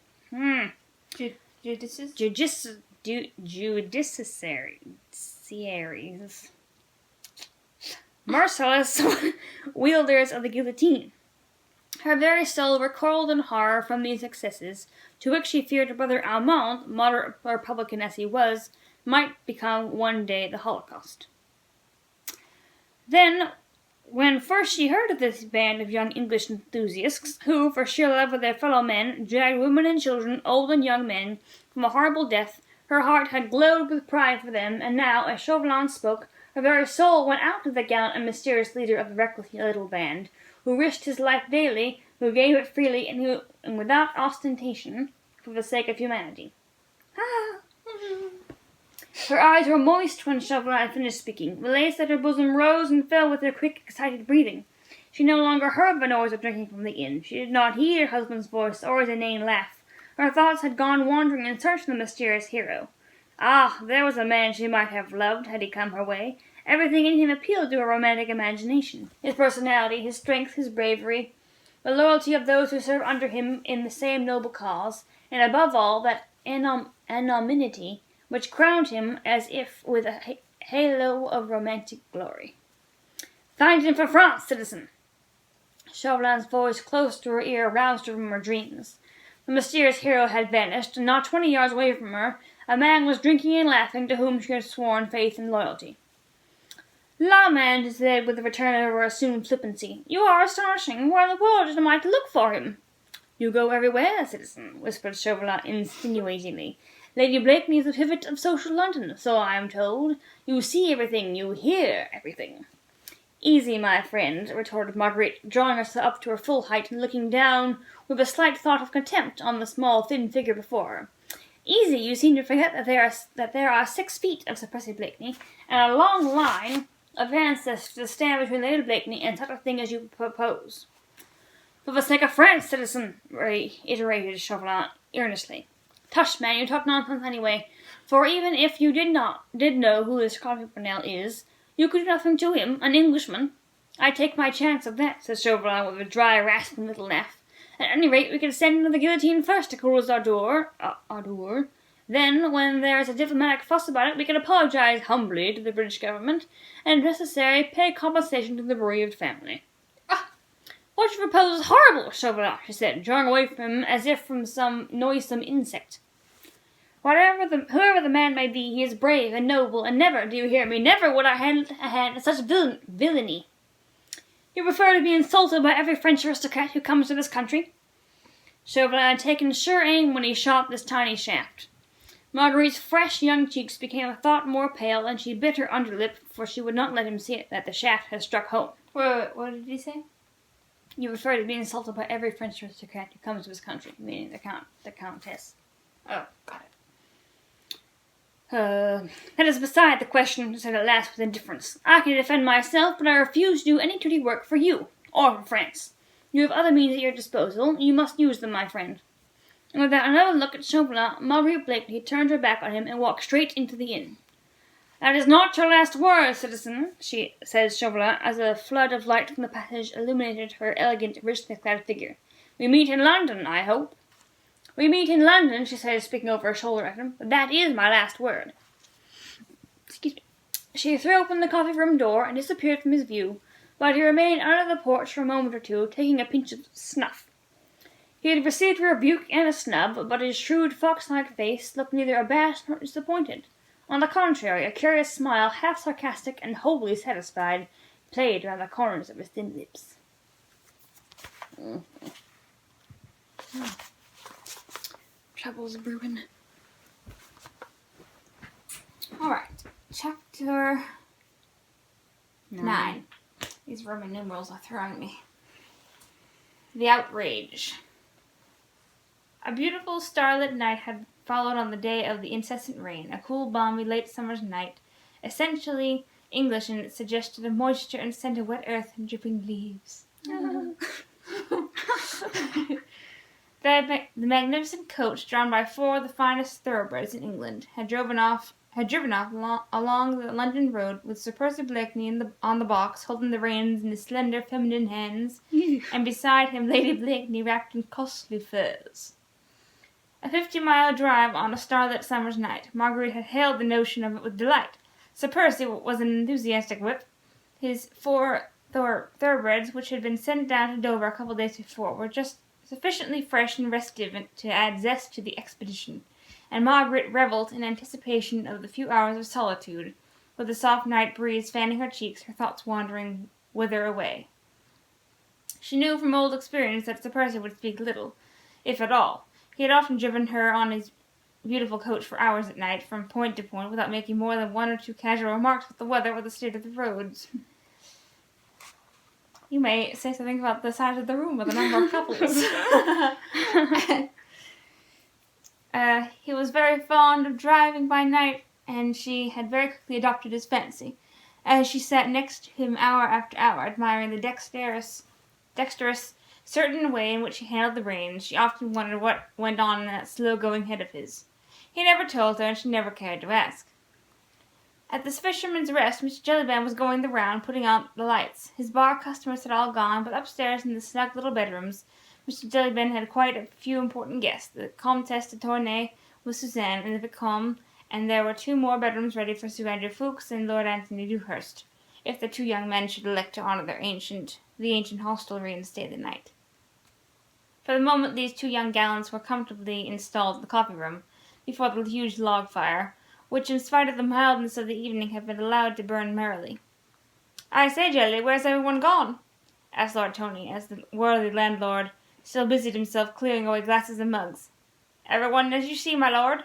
merciless wielders of the guillotine. Her very soul recoiled in horror from these excesses, to which she feared her brother Armand, moderate Republican as he was, might become one day the Holocaust. Then, when first she heard of this band of young English enthusiasts, who, for sheer love of their fellow men, dragged women and children, old and young men, from a horrible death, her heart had glowed with pride for them, and now, as Chauvelin spoke, her very soul went out to the gallant and mysterious leader of the reckless little band, who risked his life daily, who gave it freely, and without ostentation, for the sake of humanity. Her eyes were moist when Chauvelin had finished speaking. The lace at her bosom rose and fell with her quick, excited breathing. She no longer heard the noise of drinking from the inn. She did not hear her husband's voice or his inane laugh. Her thoughts had gone wandering in search of the mysterious hero. Ah, there was a man she might have loved had he come her way. Everything in him appealed to her romantic imagination. His personality, his strength, his bravery, the loyalty of those who serve under him in the same noble cause, and above all that anonymity which crowned him as if with a halo of romantic glory. Find him for France, citizen! Chauvelin's voice close to her ear roused her from her dreams. The mysterious hero had vanished, and not 20 yards away from her, a man was drinking and laughing to whom she had sworn faith and loyalty. La, man, she said, with a return of her assumed flippancy, you are astonishing. Where in the world am I to look for him? You go everywhere, citizen, whispered Chauvelin insinuatingly. Lady Blakeney is the pivot of social London, so I am told. You see everything, you hear everything. Easy, my friend, retorted Marguerite, drawing herself up to her full height and looking down with a slight thought of contempt on the small, thin figure before her. Easy, you seem to forget that there are 6 feet of Sir Percy Blakeney, and a long line of ancestors to stand between Lady Blakeney and such a thing as you propose. For the sake of France, citizen, reiterated Chauvelin earnestly. Tush, man, you talk nonsense anyway, for even if you did know who this Scarlet Pimpernel is, you could do nothing to him, an Englishman. I take my chance of that, said Chauvelin with a dry, rasping little laugh. At any rate, we can send him to the guillotine first to cool his ardor. Then, when there is a diplomatic fuss about it, we can apologize humbly to the British government, and, if necessary, pay compensation to the bereaved family. What you propose is horrible, Chauvelin, she said, drawing away from him as if from some noisome insect. Whoever the man may be, he is brave and noble, and never, do you hear me, never would I hand a hand to such villainy. You prefer to be insulted by every French aristocrat who comes to this country? Chauvelin had taken sure aim when he shot this tiny shaft. Marguerite's fresh young cheeks became a thought more pale, and she bit her underlip, for she would not let him see it that the shaft had struck home. What did he say? You prefer to be insulted by every French aristocrat who comes to this country, meaning the Countess. Oh, got it. That is beside the question, said at last with indifference. I can defend myself, but I refuse to do any dirty work for you, or for France. You have other means at your disposal, and you must use them, my friend. And without another look at Chauvelin, Marguerite Blakeney turned her back on him and walked straight into the inn. That is not your last word, citizen, said Chauvelin, as a flood of light from the passage illuminated her elegant, richly clad figure. We meet in London, I hope. We meet in London, she said, speaking over her shoulder at him, but that is my last word. Excuse me. She threw open the coffee-room door and disappeared from his view, but he remained under the porch for a moment or two, taking a pinch of snuff. He had received a rebuke and a snub, but his shrewd, fox-like face looked neither abashed nor disappointed. On the contrary, a curious smile, half sarcastic and wholly satisfied, played round the corners of his thin lips. Trouble's brewing. Alright. Chapter 9. These Roman numerals are throwing me. The outrage. A beautiful starlit night had followed on the day of the incessant rain, a cool, balmy, late summer's night, essentially English in its suggestion of moisture and scent of wet earth and dripping leaves. The magnificent coach, drawn by 4 of the finest thoroughbreds in England, had driven off along the London road with Sir Percy Blakeney on the box, holding the reins in his slender feminine hands, and beside him Lady Blakeney wrapped in costly furs. A 50-mile drive on a starlit summer's night. Marguerite had hailed the notion of it with delight. Sir Percy was an enthusiastic whip. His 4 thoroughbreds, which had been sent down to Dover a couple of days before, were just sufficiently fresh and restive to add zest to the expedition, and Margaret revelled in anticipation of the few hours of solitude, with the soft night breeze fanning her cheeks, her thoughts wandering whither away. She knew from old experience that Sir Percy would speak little, if at all. He had often driven her on his beautiful coach for hours at night, from point to point, without making more than 1 or 2 casual remarks about the weather or the state of the roads. You may say something about the size of the room or the number of couples. He was very fond of driving by night, and she had very quickly adopted his fancy. As she sat next to him hour after hour, admiring the dexterous, certain way in which he handled the reins, she often wondered what went on in that slow-going head of his. He never told her, and she never cared to ask. At this Fisherman's Rest, Mr. Jellyband was going the round, putting out the lights. His bar customers had all gone, but upstairs in the snug little bedrooms, Mr. Jellyband had quite a few important guests. The Comtesse de Tournay with Suzanne and the Vicomte, and there were 2 more bedrooms ready for Sir Andrew Ffoulkes and Lord Anthony Dewhurst, if the 2 young men should elect to honour the ancient hostelry and stay the night. For the moment these 2 young gallants were comfortably installed in the coffee-room, before the huge log fire, which, in spite of the mildness of the evening, had been allowed to burn merrily. "I say, Jelly, where's everyone gone?" asked Lord Tony, as the worthy landlord still busied himself clearing away glasses and mugs. "Everyone as you see, my lord.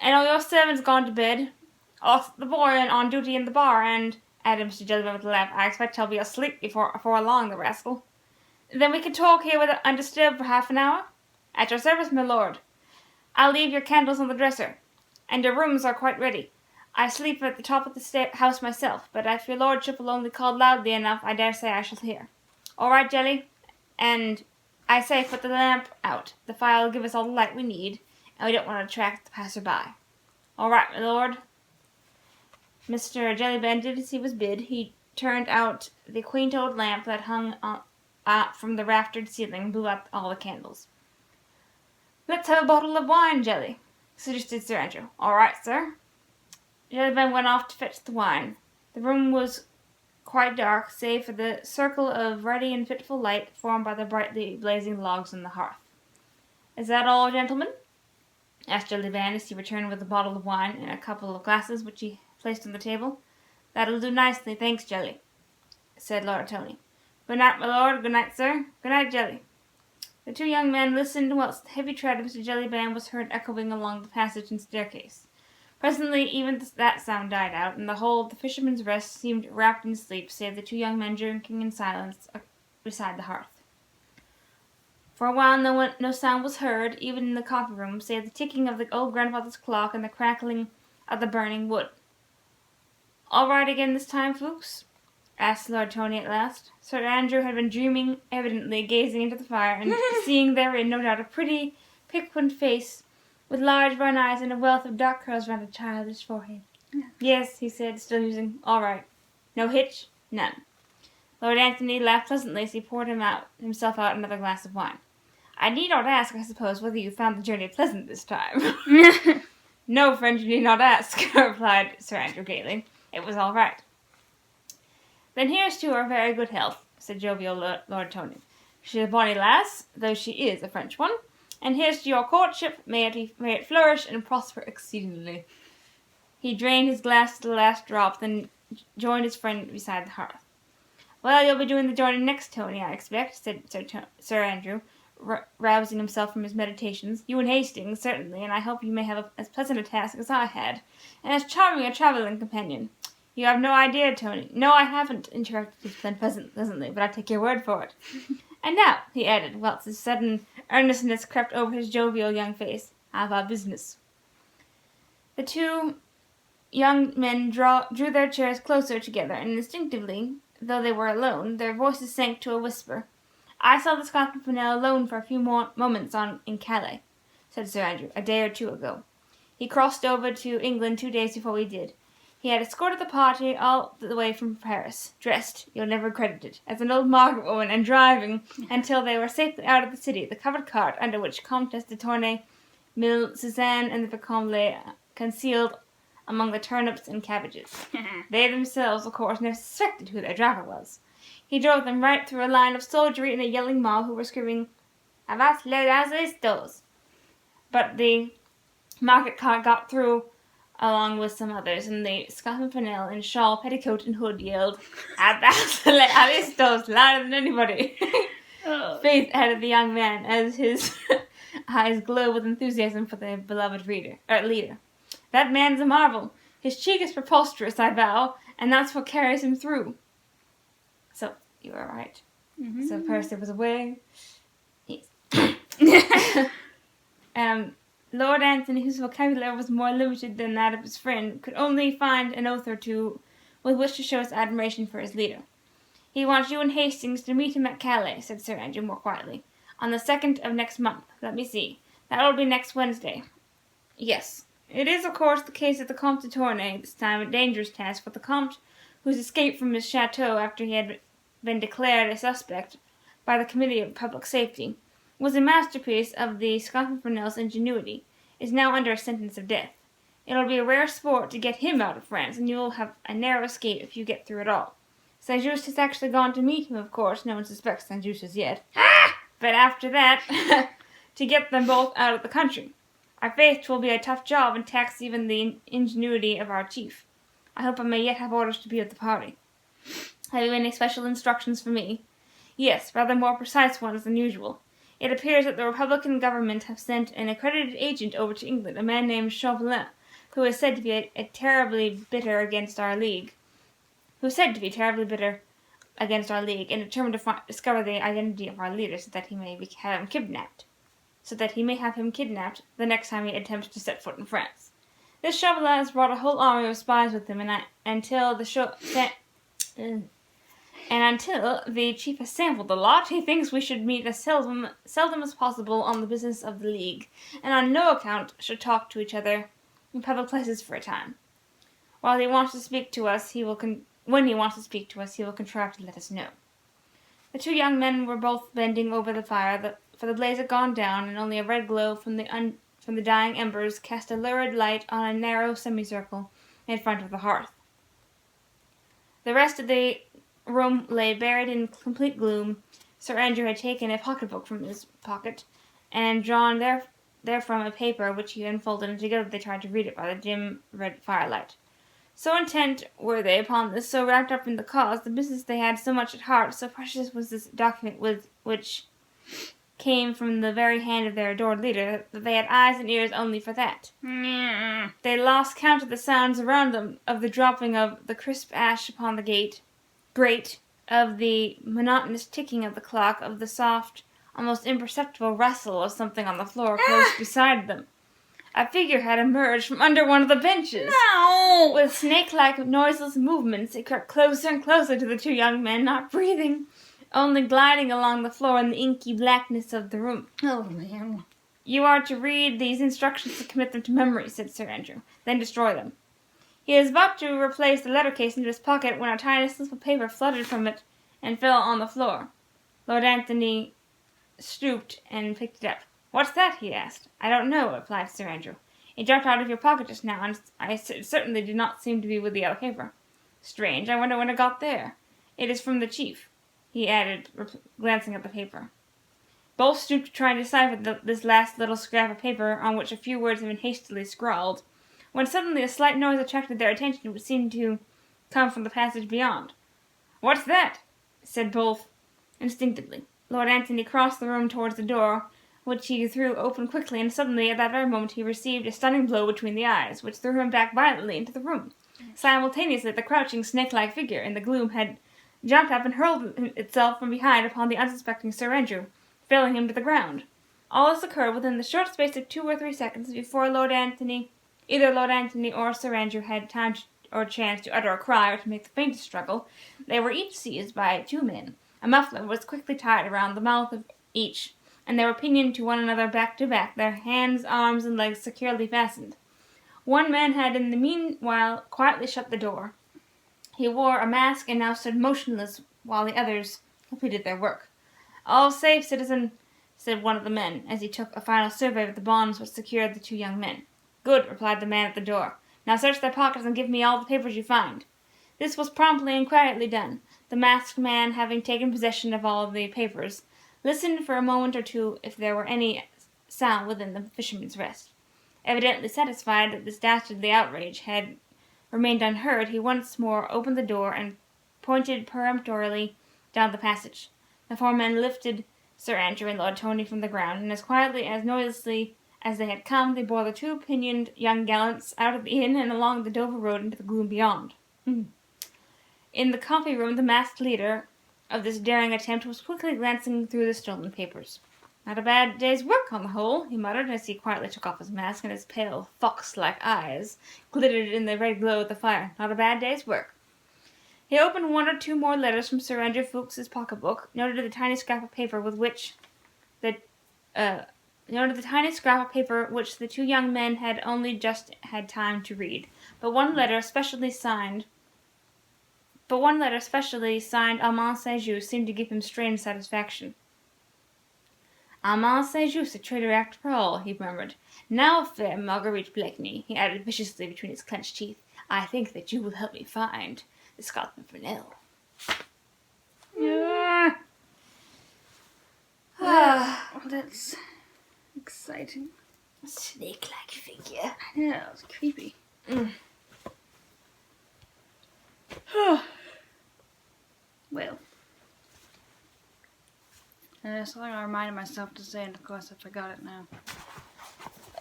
And all your servants gone to bed. The boy on duty in the bar, and," added Mr. Jellyband with a laugh, "I expect he'll be asleep before long, the rascal. Then we can talk here without undisturbed for half an hour? At your service, my lord. I'll leave your candles on the dresser. And your rooms are quite ready. I sleep at the top of the house myself, but if your lordship will only call loudly enough, I dare say I shall hear. All right, Jelly? And I say, put the lamp out. The fire will give us all the light we need, and we don't want to attract the passer-by. All right, my lord." Mr. Jellyband did as he was bid. He turned out the quaint old lamp that hung from the raftered ceiling and blew out all the candles. "Let's have a bottle of wine, Jelly," suggested Sir Andrew. "All right, sir." Jellyband went off to fetch the wine. The room was quite dark, save for the circle of ruddy and fitful light formed by the brightly blazing logs on the hearth. "Is that all, gentlemen?" asked Jellyband as he returned with a bottle of wine and a couple of glasses which he placed on the table. "That'll do nicely, thanks, Jelly," said Lord Tony. "Good night, my lord. Good night, sir. Good night, Jelly." The 2 young men listened whilst the heavy tread of Mr. Jellyband was heard echoing along the passage and staircase. Presently even that sound died out, and the whole of the Fisherman's Rest seemed wrapped in sleep, save the 2 young men drinking in silence beside the hearth. For a while no sound was heard, even in the coffee-room, save the ticking of the old grandfather's clock and the crackling of the burning wood. "All right again this time, Ffoulkes?" asked Lord Tony at last. Sir Andrew had been dreaming, evidently, gazing into the fire, and seeing therein, no doubt, a pretty, piquant face, with large brown eyes and a wealth of dark curls round a childish forehead. "Yes," he said, still musing. "All right. No hitch?" "None." Lord Anthony laughed pleasantly as he poured himself out another glass of wine. "I need not ask, I suppose, whether you found the journey pleasant this time." "No, friend, you need not ask," replied Sir Andrew gaily. "It was all right." "Then here's to her very good health," said jovial Lord Tony. "She's a bonny lass, though she is a French one. And here's to your courtship. May it flourish and prosper exceedingly." He drained his glass to the last drop, then joined his friend beside the hearth. "Well, you'll be doing the joining next, Tony, I expect," said Sir Andrew, rousing himself from his meditations. "You and Hastings, certainly, and I hope you may have as pleasant a task as I had, and as charming a travelling companion. You have no idea, Tony—" "No, I haven't," interrupted his friend pleasantly, "but I take your word for it. And now," he added, whilst a sudden earnestness crept over his jovial young face, "how about business?" The 2 young men drew their chairs closer together, and instinctively, though they were alone, their voices sank to a whisper. "I saw the Scotland Pimpernel alone for a few moments in Calais," said Sir Andrew, "a day or 2 ago. He crossed over to England 2 days before we did. He had escorted the party all the way from Paris, dressed, you'll never credit it, as an old market woman, and driving, until they were safely out of the city, the covered cart under which Comtesse de Tournay, Suzanne, and the Vicomte lay concealed among the turnips and cabbages. They themselves, of course, never suspected who their driver was. He drove them right through a line of soldiery and a yelling mob who were screaming, 'Avast les aristos!' But the market cart got through along with some others, and the Scarlet Pimpernel in shawl, petticoat, and hood yelled, 'Avast les aristos!' louder than anybody." "Faith," added the young man, as his eyes glowed with enthusiasm for the beloved leader. "That man's a marvel. His cheek is preposterous, I vow, and that's what carries him through." So, you were right. Mm-hmm. So Percy was away. Yes. Lord Anthony, whose vocabulary was more limited than that of his friend, could only find an oath or two with which to show his admiration for his leader. "He wants you and Hastings to meet him at Calais," said Sir Andrew more quietly, "on the 2nd of next month. Let me see. That will be next Wednesday." Yes. It is, of course, the case of the Comte de Tournay, this time a dangerous task, for the Comte, whose escape from his chateau after he had been declared a suspect by the Committee of Public Safety, was a masterpiece of the Pimpernel's ingenuity, is now under a sentence of death. It'll be a rare sport to get him out of France, and you'll have a narrow escape if you get through it all. St. Just has actually gone to meet him, of course. No one suspects St. Just as yet. But after that, to get them both out of the country. I faith 'twill be a tough job and tax even the ingenuity of our chief. I hope I may yet have orders to be of the party. Have you any special instructions for me? Yes, rather more precise ones than usual. It appears that the Republican government have sent an accredited agent over to England, a man named Chauvelin, who is said to be terribly bitter against our league. And determined to discover the identity of our leader so that he may have him kidnapped. The next time he attempts to set foot in France. This Chauvelin has brought a whole army of spies with him, and until the chief has sampled the lot, he thinks we should meet as seldom as possible on the business of the league, and on no account should talk to each other in public places for a time. When he wants to speak to us, he will contrive to let us know. The two young men were both bending over the fire, for the blaze had gone down, and only a red glow from the dying embers cast a lurid light on a narrow semicircle in front of the hearth. The rest of the room lay buried in complete gloom. Sir Andrew had taken a pocketbook from his pocket, and drawn therefrom a paper which he unfolded, and together they tried to read it by the dim red firelight. So intent were they upon this, so wrapped up in the cause, the business they had so much at heart, so precious was this document which came from the very hand of their adored leader, that they had eyes and ears only for that. They lost count of the sounds around them, of the dropping of the crisp ash upon the grate, of the monotonous ticking of the clock, of the soft, almost imperceptible rustle of something on the floor close beside them. A figure had emerged from under one of the benches. No! With snake-like, noiseless movements, it crept closer and closer to the two young men, not breathing, only gliding along the floor in the inky blackness of the room. Oh, man. You are to read these instructions and commit them to memory, said Sir Andrew, then destroy them. He was about to replace the letter case into his pocket when a tiny slip of paper fluttered from it and fell on the floor. Lord Anthony stooped and picked it up. "What's that?" he asked. "I don't know," replied Sir Andrew. "It dropped out of your pocket just now, and it certainly did not seem to be with the other paper. Strange, I wonder when it got there. It is from the chief," he added, glancing at the paper. Both stooped to try and decipher this last little scrap of paper, on which a few words had been hastily scrawled, when suddenly a slight noise attracted their attention, which seemed to come from the passage beyond. "What's that?" said both instinctively. Lord Anthony crossed the room towards the door, which he threw open quickly, and suddenly at that very moment he received a stunning blow between the eyes, which threw him back violently into the room. Simultaneously the crouching snake-like figure in the gloom had jumped up and hurled itself from behind upon the unsuspecting Sir Andrew, felling him to the ground. All this occurred within the short space of 2 or 3 seconds before either Lord Anthony or Sir Andrew had time or chance to utter a cry or to make the faintest struggle. They were each seized by 2 men. A muffler was quickly tied around the mouth of each, and they were pinioned to one another back to back, their hands, arms, and legs securely fastened. One man had in the meanwhile quietly shut the door. He wore a mask and now stood motionless while the others completed their work. "All safe, citizen," said one of the men, as he took a final survey of the bonds which secured the 2 young men. "Good," replied the man at the door. "Now search their pockets and give me all the papers you find." This was promptly and quietly done. The masked man, having taken possession of all the papers, listened for a moment or two if there were any sound within the fisherman's rest. Evidently satisfied that this dastardly outrage had remained unheard, he once more opened the door and pointed peremptorily down the passage. The 4 men lifted Sir Andrew and Lord Tony from the ground, and as quietly as noiselessly as they had come, they bore the 2 pinioned young gallants out of the inn and along the Dover road into the gloom beyond. In the coffee room, the masked leader of this daring attempt was quickly glancing through the stolen papers. "Not a bad day's work, on the whole," he muttered, as he quietly took off his mask, and his pale, fox-like eyes glittered in the red glow of the fire. "Not a bad day's work." He opened 1 or 2 more letters from Sir Andrew Ffoulkes's pocketbook, noted the tiny scrap of paper with which the noted the tiny scrap of paper which the two young men had only just had time to read. But one letter specially signed Armand Saint-Just seemed to give him strange satisfaction. Armand Saint-Just, a traitor after all, he murmured. Now, fair Marguerite Blakeney, he added viciously between his clenched teeth, I think that you will help me find the Scarlet Pimpernel. Yeah. That's exciting. A snake-like figure. I know, it's creepy. Well. And it's something I reminded myself to say, and of course I forgot it now.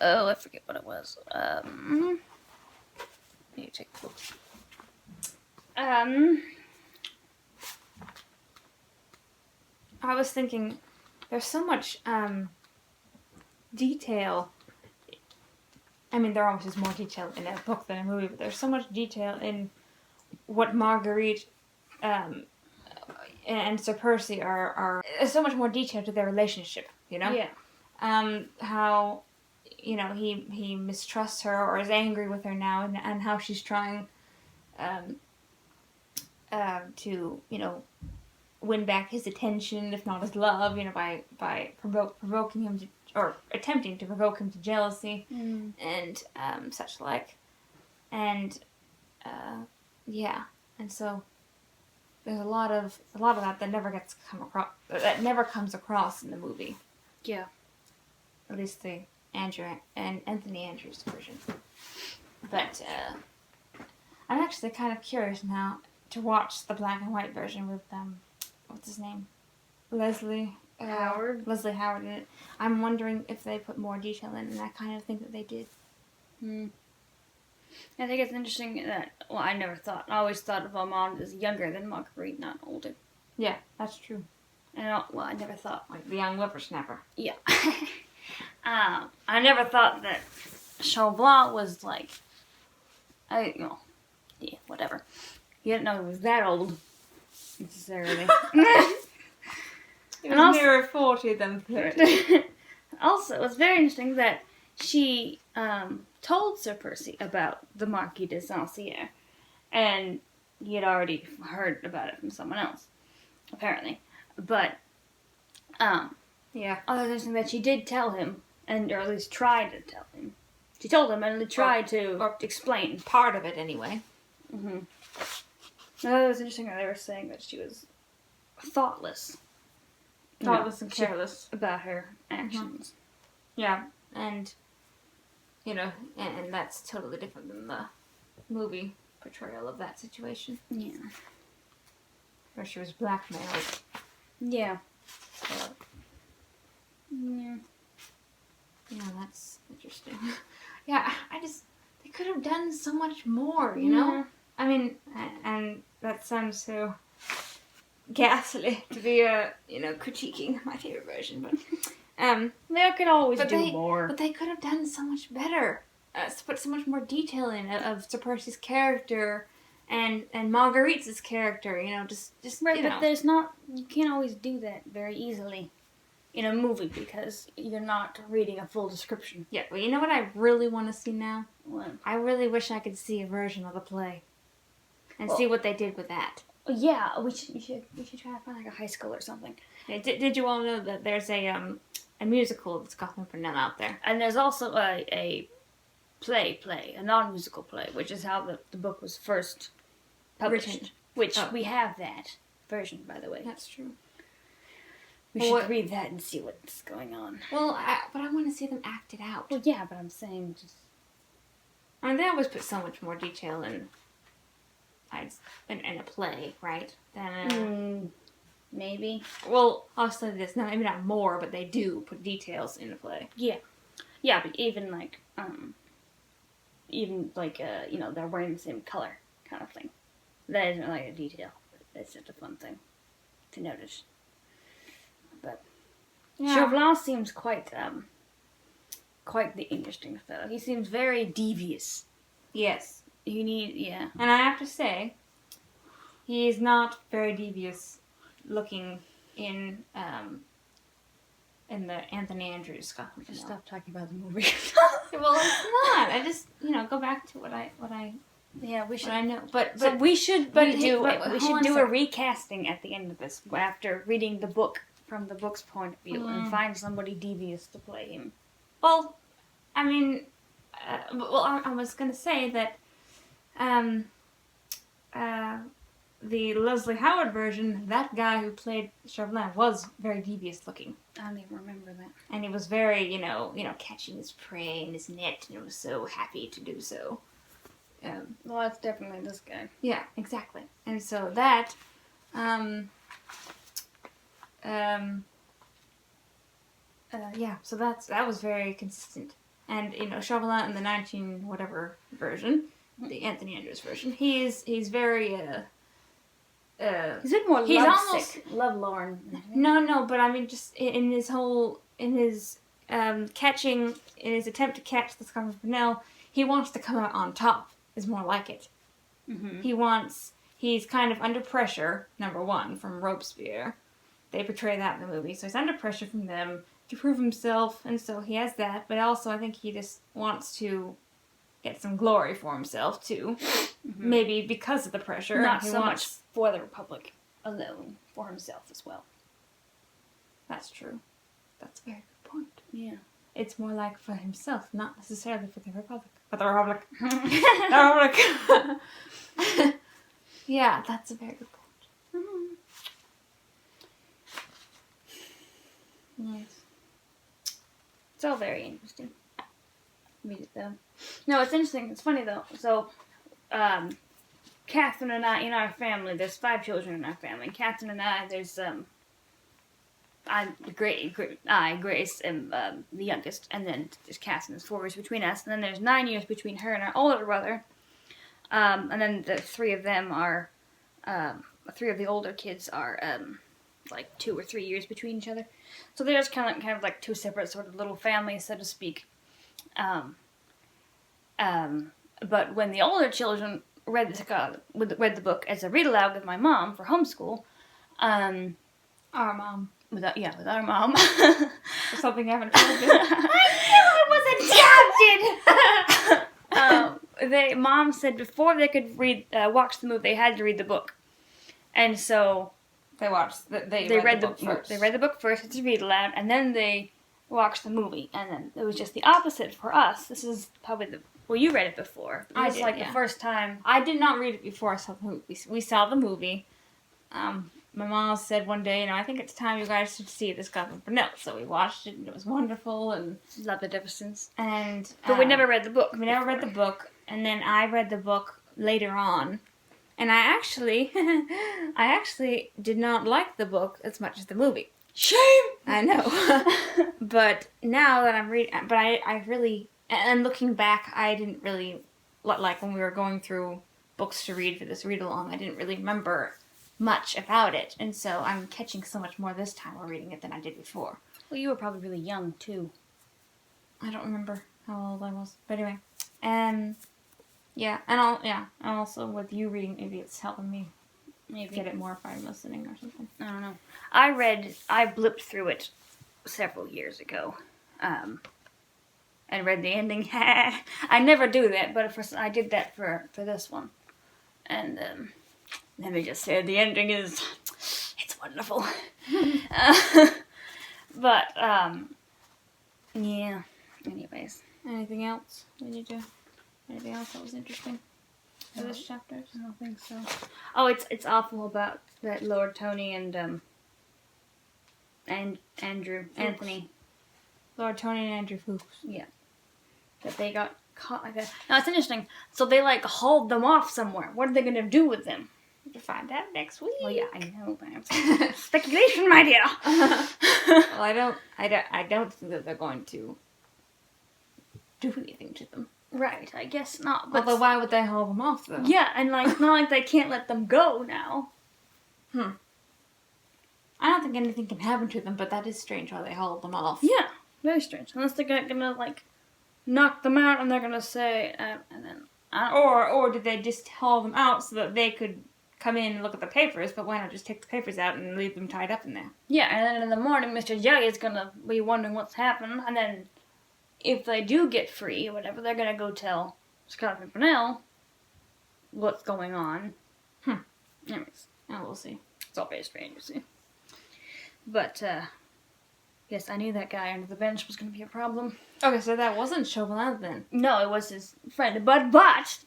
Oh, I forget what it was. You take the book. I was thinking, there's so much detail. I mean, there almost is more detail in a book than a movie, but there's so much detail in what Marguerite and Sir Percy are. There's so much more detail to their relationship, you know? Yeah. How, you know, he mistrusts her or is angry with her now, and how she's trying to, you know, win back his attention, if not his love, you know, by provoking him to, or attempting to provoke him to jealousy and such like, and yeah, and so there's a lot of that never comes across in the movie. Yeah. At least the Anthony Andrews version. But I'm actually kind of curious now to watch the black and white version with what's his name? Leslie Howard in it. I'm wondering if they put more detail in, and I kind of think that they did. I think it's interesting that, well, I always thought of Armand as younger than Marguerite, not older. Yeah, that's true. And I never thought, Like the young whippersnapper. yeah. I never thought that Chauvelin was like, yeah, whatever. You didn't know he was that old, necessarily. He was nearer 40 than 30. Also, it's very interesting that she told Sir Percy about the Marquis de Saint-Cyr, and he had already heard about it from someone else, apparently. But, Yeah. other than interesting that she did tell him, or at least tried to tell him. She told him and tried to explain. Part of it, anyway. Mm-hmm. It was interesting that they were saying that she was thoughtless. Thoughtless and careless. About her actions. Yeah, and, you know, and that's totally different than the movie portrayal of that situation. Yeah. Where she was blackmailed. Yeah. So, Yeah. yeah, that's interesting. Yeah, they could have done so much more, you know? Yeah. I mean, and that sounds so ghastly to be, critiquing my favorite version, but, They could always but do they, more. But they could have done so much better. Put so much more detail in of Sir Percy's character and Marguerite's character, you know, just Right, you but know. you can't always do that very easily in a movie because you're not reading a full description. Yeah, well, you know what I really want to see now? What? I really wish I could see a version of the play and see what they did with that. Yeah, we should try to find like a high school or something. Yeah, did you all know that there's a musical that's got Pimpernel out there? And there's also a play, a non-musical play, which is how the book was first published. Written. Which Oh. we have that version, by the way. That's true. We Well, should read that and see what's going on. Well, but I want to see them act it out. Well, yeah, but I'm saying just... I mean, they always put so much more detail in a play, right? Than maybe. well, obviously there's maybe not more, but they do put details in a play. Yeah, but even like they're wearing the same color kind of thing. That isn't like a detail. It's just a fun thing to notice. But Chauvelin seems quite the interesting fellow. He seems very devious. Yes. Yeah. And I have to say, he is not very devious looking in in the Anthony Andrews Scotland. Just stop talking about the movie. Well, it's not. I just go back to what I Yeah, we should. what I know. But So we should but redo it. We hold should on a do a sec. recasting at the end of this after reading the book from the book's point of view and find somebody devious to play him. Well, I mean, I was gonna say that, the Leslie Howard version, that guy who played Chauvelin was very devious looking, I don't even remember that. and he was very, catching his prey in his net, and was so happy to do so. Well, that's definitely this guy. Yeah, exactly. And so that, so that was very consistent. And Chauvelin in the 19 whatever version, the Anthony Andrews version, he's very He's a bit more He's lovesick, lovelorn. no, but I mean just in his catching, in his attempt to catch the Scarlet Pimpernel, he wants to come out on top. Is more like it. Mm-hmm. He's kind of under pressure, number one, from Robespierre. They portray that in the movie. So he's under pressure from them to prove himself, and so he has that. But also, I think he just wants to get some glory for himself, too. Mm-hmm. Maybe because of the pressure. Not he so wants... much for the Republic alone, for himself as well. That's true. That's a very good point. Yeah. It's more like for himself, not necessarily for the Republic. For the Republic. The Republic. Yeah, that's a very good point. Yes. It's all very interesting. Read it though. No, it's interesting. It's funny though. So, Catherine and I, in our family, there's 5 children in our family. Catherine and I, there's Grace, am the youngest, and then there's Catherine. There's 4 years between us, and then there's 9 years between her and our older brother. And then the 3 of them are, 3 of the older kids are like 2 or 3 years between each other. So they're just kind of like 2 separate sort of little families, so to speak. But when the older children read the book as a read aloud with my mom for homeschool, Our mom. with our mom. Or something I haven't told you. Mom said before they could watch the movie, they had to read the book, and so They watched. They read the book first. They read the book first to read aloud, and then they watched the movie, and then it was just the opposite for us. This is probably you read it before. It was the first time. I did not read it before I saw the movie. We saw the movie. My mom said one day, I think it's time you guys should see this Scarlet Pimpernel. So we watched it, and it was wonderful, and Loved it ever since. but we never read the book. We never read the book, and then I read the book later on, and I actually did not like the book as much as the movie. Shame! I know. But now that I'm reading, but I really, and looking back, I didn't really, like when we were going through books to read for this read-along, I didn't really remember much about it. And so I'm catching so much more this time while reading it than I did before. Well, you were probably really young, too. I don't remember how old I was. But anyway. And also with you reading, maybe it's helping me Maybe. get it more if I'm listening or something. I don't know. I blipped through it several years ago, and read the ending. I never do that, but I did that for this one. And let me just say, the ending it's wonderful. But yeah. Anyways, Anything else we need to? Anything else that was interesting for this chapter? I don't think so. Oh, it's awful about that Lord Tony and Andrew Anthony. Lord Tony and Andrew Fuchs. Yeah. That they got caught like that. Now, it's interesting. So they, hauled them off somewhere. What are they going to do with them? We'll find out next week. Well, yeah, I know. But speculation, my dear. Well, I don't think that they're going to do anything to them. Right, I guess not. But Although, why would they haul them off, though? yeah, and, not like they can't let them go now. I don't think anything can happen to them, but that is strange why they hauled them off. Yeah, very strange. Unless they're gonna knock them out and they're gonna say, and then... Or did they just haul them out so that they could come in and look at the papers, but why not just take the papers out and leave them tied up in there? Yeah, and then in the morning, Mr. Jelly is gonna be wondering what's happened, and then if they do get free or whatever, they're gonna go tell Scarlet and Pimpernel what's going on. Anyways, We'll see. it's all very strange, you see. But, yes, I knew that guy under the bench was gonna be a problem. Okay, so that wasn't Chauvelin then. No, it was his friend. But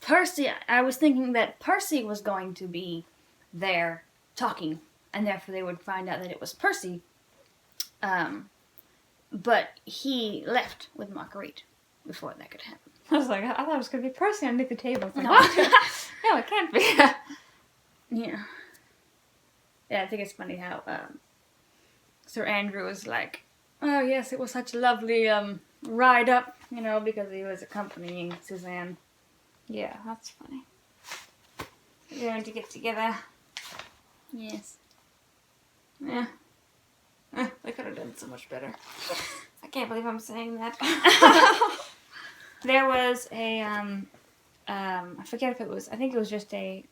Percy, I was thinking that Percy was going to be there talking, and therefore they would find out that it was Percy. But he left with Marguerite before that could happen. I was like, I thought it was going to be Percy underneath the table. I was like, No. what? No, it can't be. Yeah. Yeah, I think it's funny how Sir Andrew was like, oh yes, it was such a lovely ride up, because he was accompanying Suzanne. Yeah, that's funny. They're going to get together. Yes. Yeah. They could have done so much better. I can't believe I'm saying that. There was a, I forget if it was, I think it was just a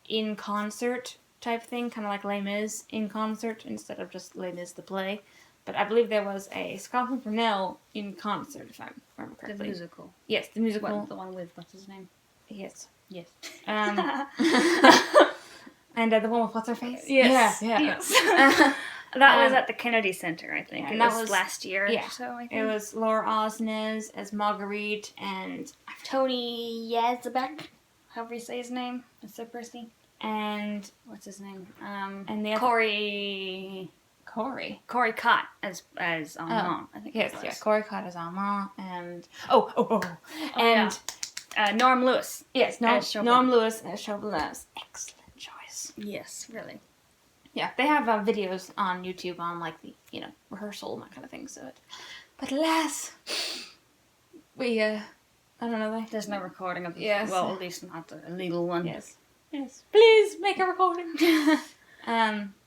in concert type thing, kind of like Les Mis in concert instead of just Les Mis the play. But I believe there was a Scarlet and Pimpernel in concert, if I remember The correctly. musical. Yes, the musical. What, the one with, what's his name? Yes. Yes. And the one with what's her face? Yes. Yeah. Yes. That was at the Kennedy Center, I think. Yeah, and that that was was- last year yeah. or so, I think. It was Laura Osnes as Marguerite and Tony Yazbek, however you say his name. It's Percy. and What's his name? and the other Corey Corey. Cott as Armand, I think Yes, it was. yeah, Corey Cott as Armand and And Norm Lewis. yes, As Chauvelin. Norm Lewis as Chauvelin. Excellent choice. Yes, really. Yeah, they have videos on YouTube on like the rehearsal and that kind of thing. But alas, we I don't know. There's no recording of this. Yes. Well, at least not the illegal one. Yes. Please make a recording.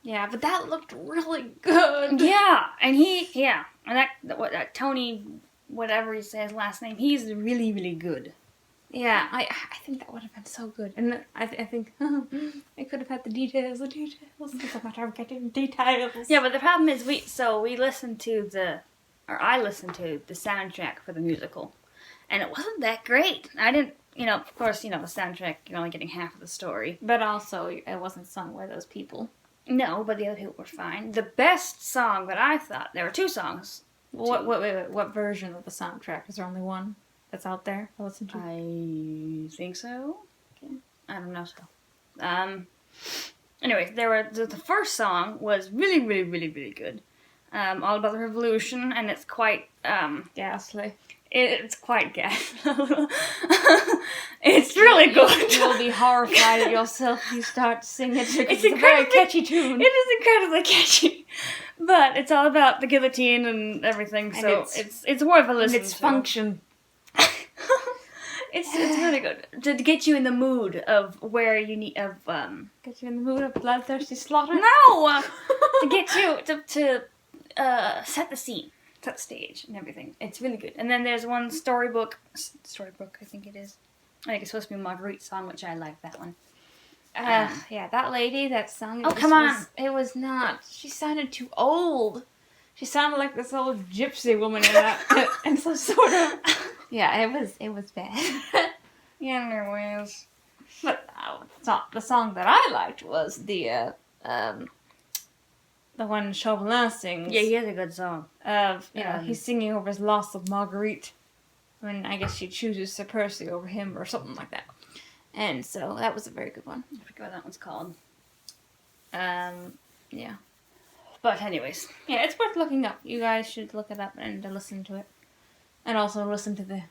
Yeah, but that looked really good. Yeah, and that Tony, whatever he says last name, he's really, really good. Yeah, I think that would have been so good. And I think I could have had the details. It's a matter of getting details. Yeah, but the problem is I listened to the soundtrack for the musical, and it wasn't that great. I didn't, of course, the soundtrack, you're only getting half of the story. But also, it wasn't sung by those people. No, but the other people were fine. The best song that I thought, there were two songs. What version of the soundtrack? Is there only one that's out there to listen to? I think so. Okay. I don't know so. Anyways, the first song was really, really, really, really good. All about the revolution, and it's quite, Ghastly. it's quite ghastly. It's really good. You'll be horrified at yourself if you start to sing it. It's a very incredibly- catchy tune. It is incredibly catchy. But it's all about the guillotine and everything, so it's worth a listen And its to. function. It's really good. To get you in the mood of where you need, Get you in the mood of bloodthirsty slaughter. No! To get you to set the scene, set the stage, and everything. It's really good. And then there's one storybook, I think it is. I think it's supposed to be a Marguerite song, which I like that one. Yeah, that lady that sung. It was not. She sounded too old. She sounded like this old gypsy woman in that, and some sort of. Yeah, it was bad. Yeah, there was. But the song that I liked was the one Chauvelin sings. Yeah, he has a good song. He's singing over his loss of Marguerite. When I guess she chooses Sir Percy over him or something like that. And so that was a very good one. I forget what that one's called. Yeah. But anyways. Yeah, it's worth looking up. You guys should look it up and listen to it. And also listen to the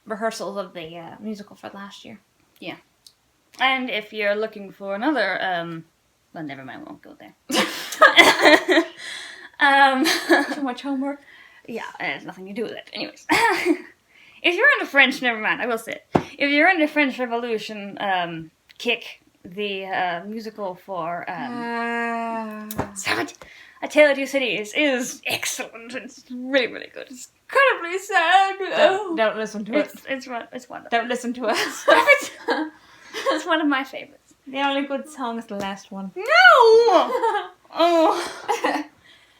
rehearsals of the musical for last year. Yeah. And if you're looking for another, well, never mind, we won't go there. Too much homework. Yeah, it has nothing to do with it. Anyways. If you're into French, never mind, I will say it. If you're into French Revolution, Kick, the musical for Savage, A Tale of Two Cities is excellent. It's really, really good. It's incredibly sad. Don't listen to it. It's wonderful. Don't listen to us. Stop it! It's one of my favorites. The only good song is the last one. No! Oh.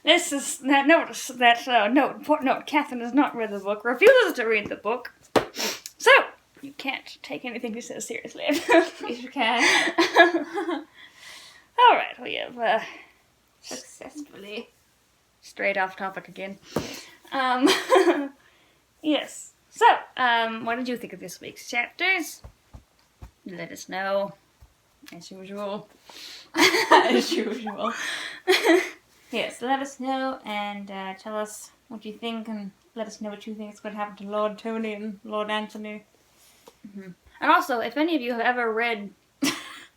This is that notice that important note. Catherine has not read the book. Refuses to read the book. So you can't take anything she says seriously. Yes, you can. All right, we have Successfully. strayed off topic again. Yes. So, what did you think of this week's chapters? Let us know, as usual. As usual. Yes, let us know and tell us what you think, and let us know what you think is going to happen to Lord Tony and Lord Anthony. And also, if any of you have ever read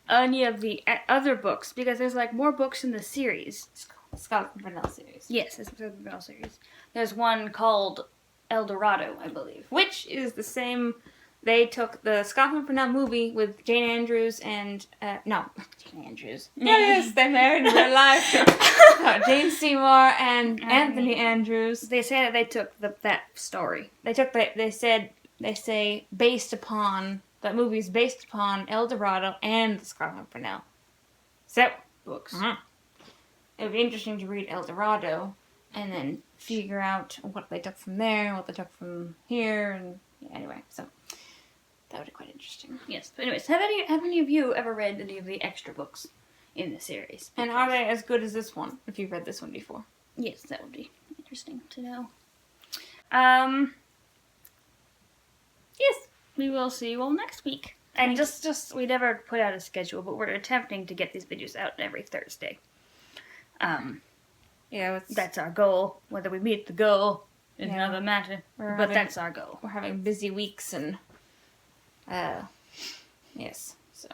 any of the other books, because there's like more books in the series. Scarlet and Pimpernel series. Yes, it's the Pimpernel series. There's one called El Dorado, I believe. Which is the same. They took the Scarlet and Pimpernel movie with Jane Andrews and Jane Andrews. Yes, they married in real life. No, Jane Seymour and Anthony Andrews. They say that they took that story. They say based upon that movie is based upon El Dorado and the Scarlet and Pimpernel. So Books. it would be interesting to read El Dorado and then figure out what they took from there, what they took from here, and anyway, so that would be quite interesting. Yes, but anyways, have any of you ever read any of the extra books in the series? And are they as good as this one, if you've read this one before? Yes, that would be interesting to know. Yes, we will see you all next week. And just we never put out a schedule, but we're attempting to get these videos out every Thursday. Yeah, That's our goal. Whether we meet the goal is another matter, but that's our goal. We're having busy weeks and yes, so.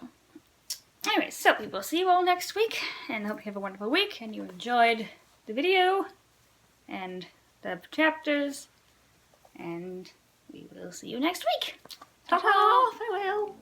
Anyway, so we will see you all next week, and hope you have a wonderful week, and you enjoyed the video, and the chapters, and we will see you next week. Ta-ta! Farewell!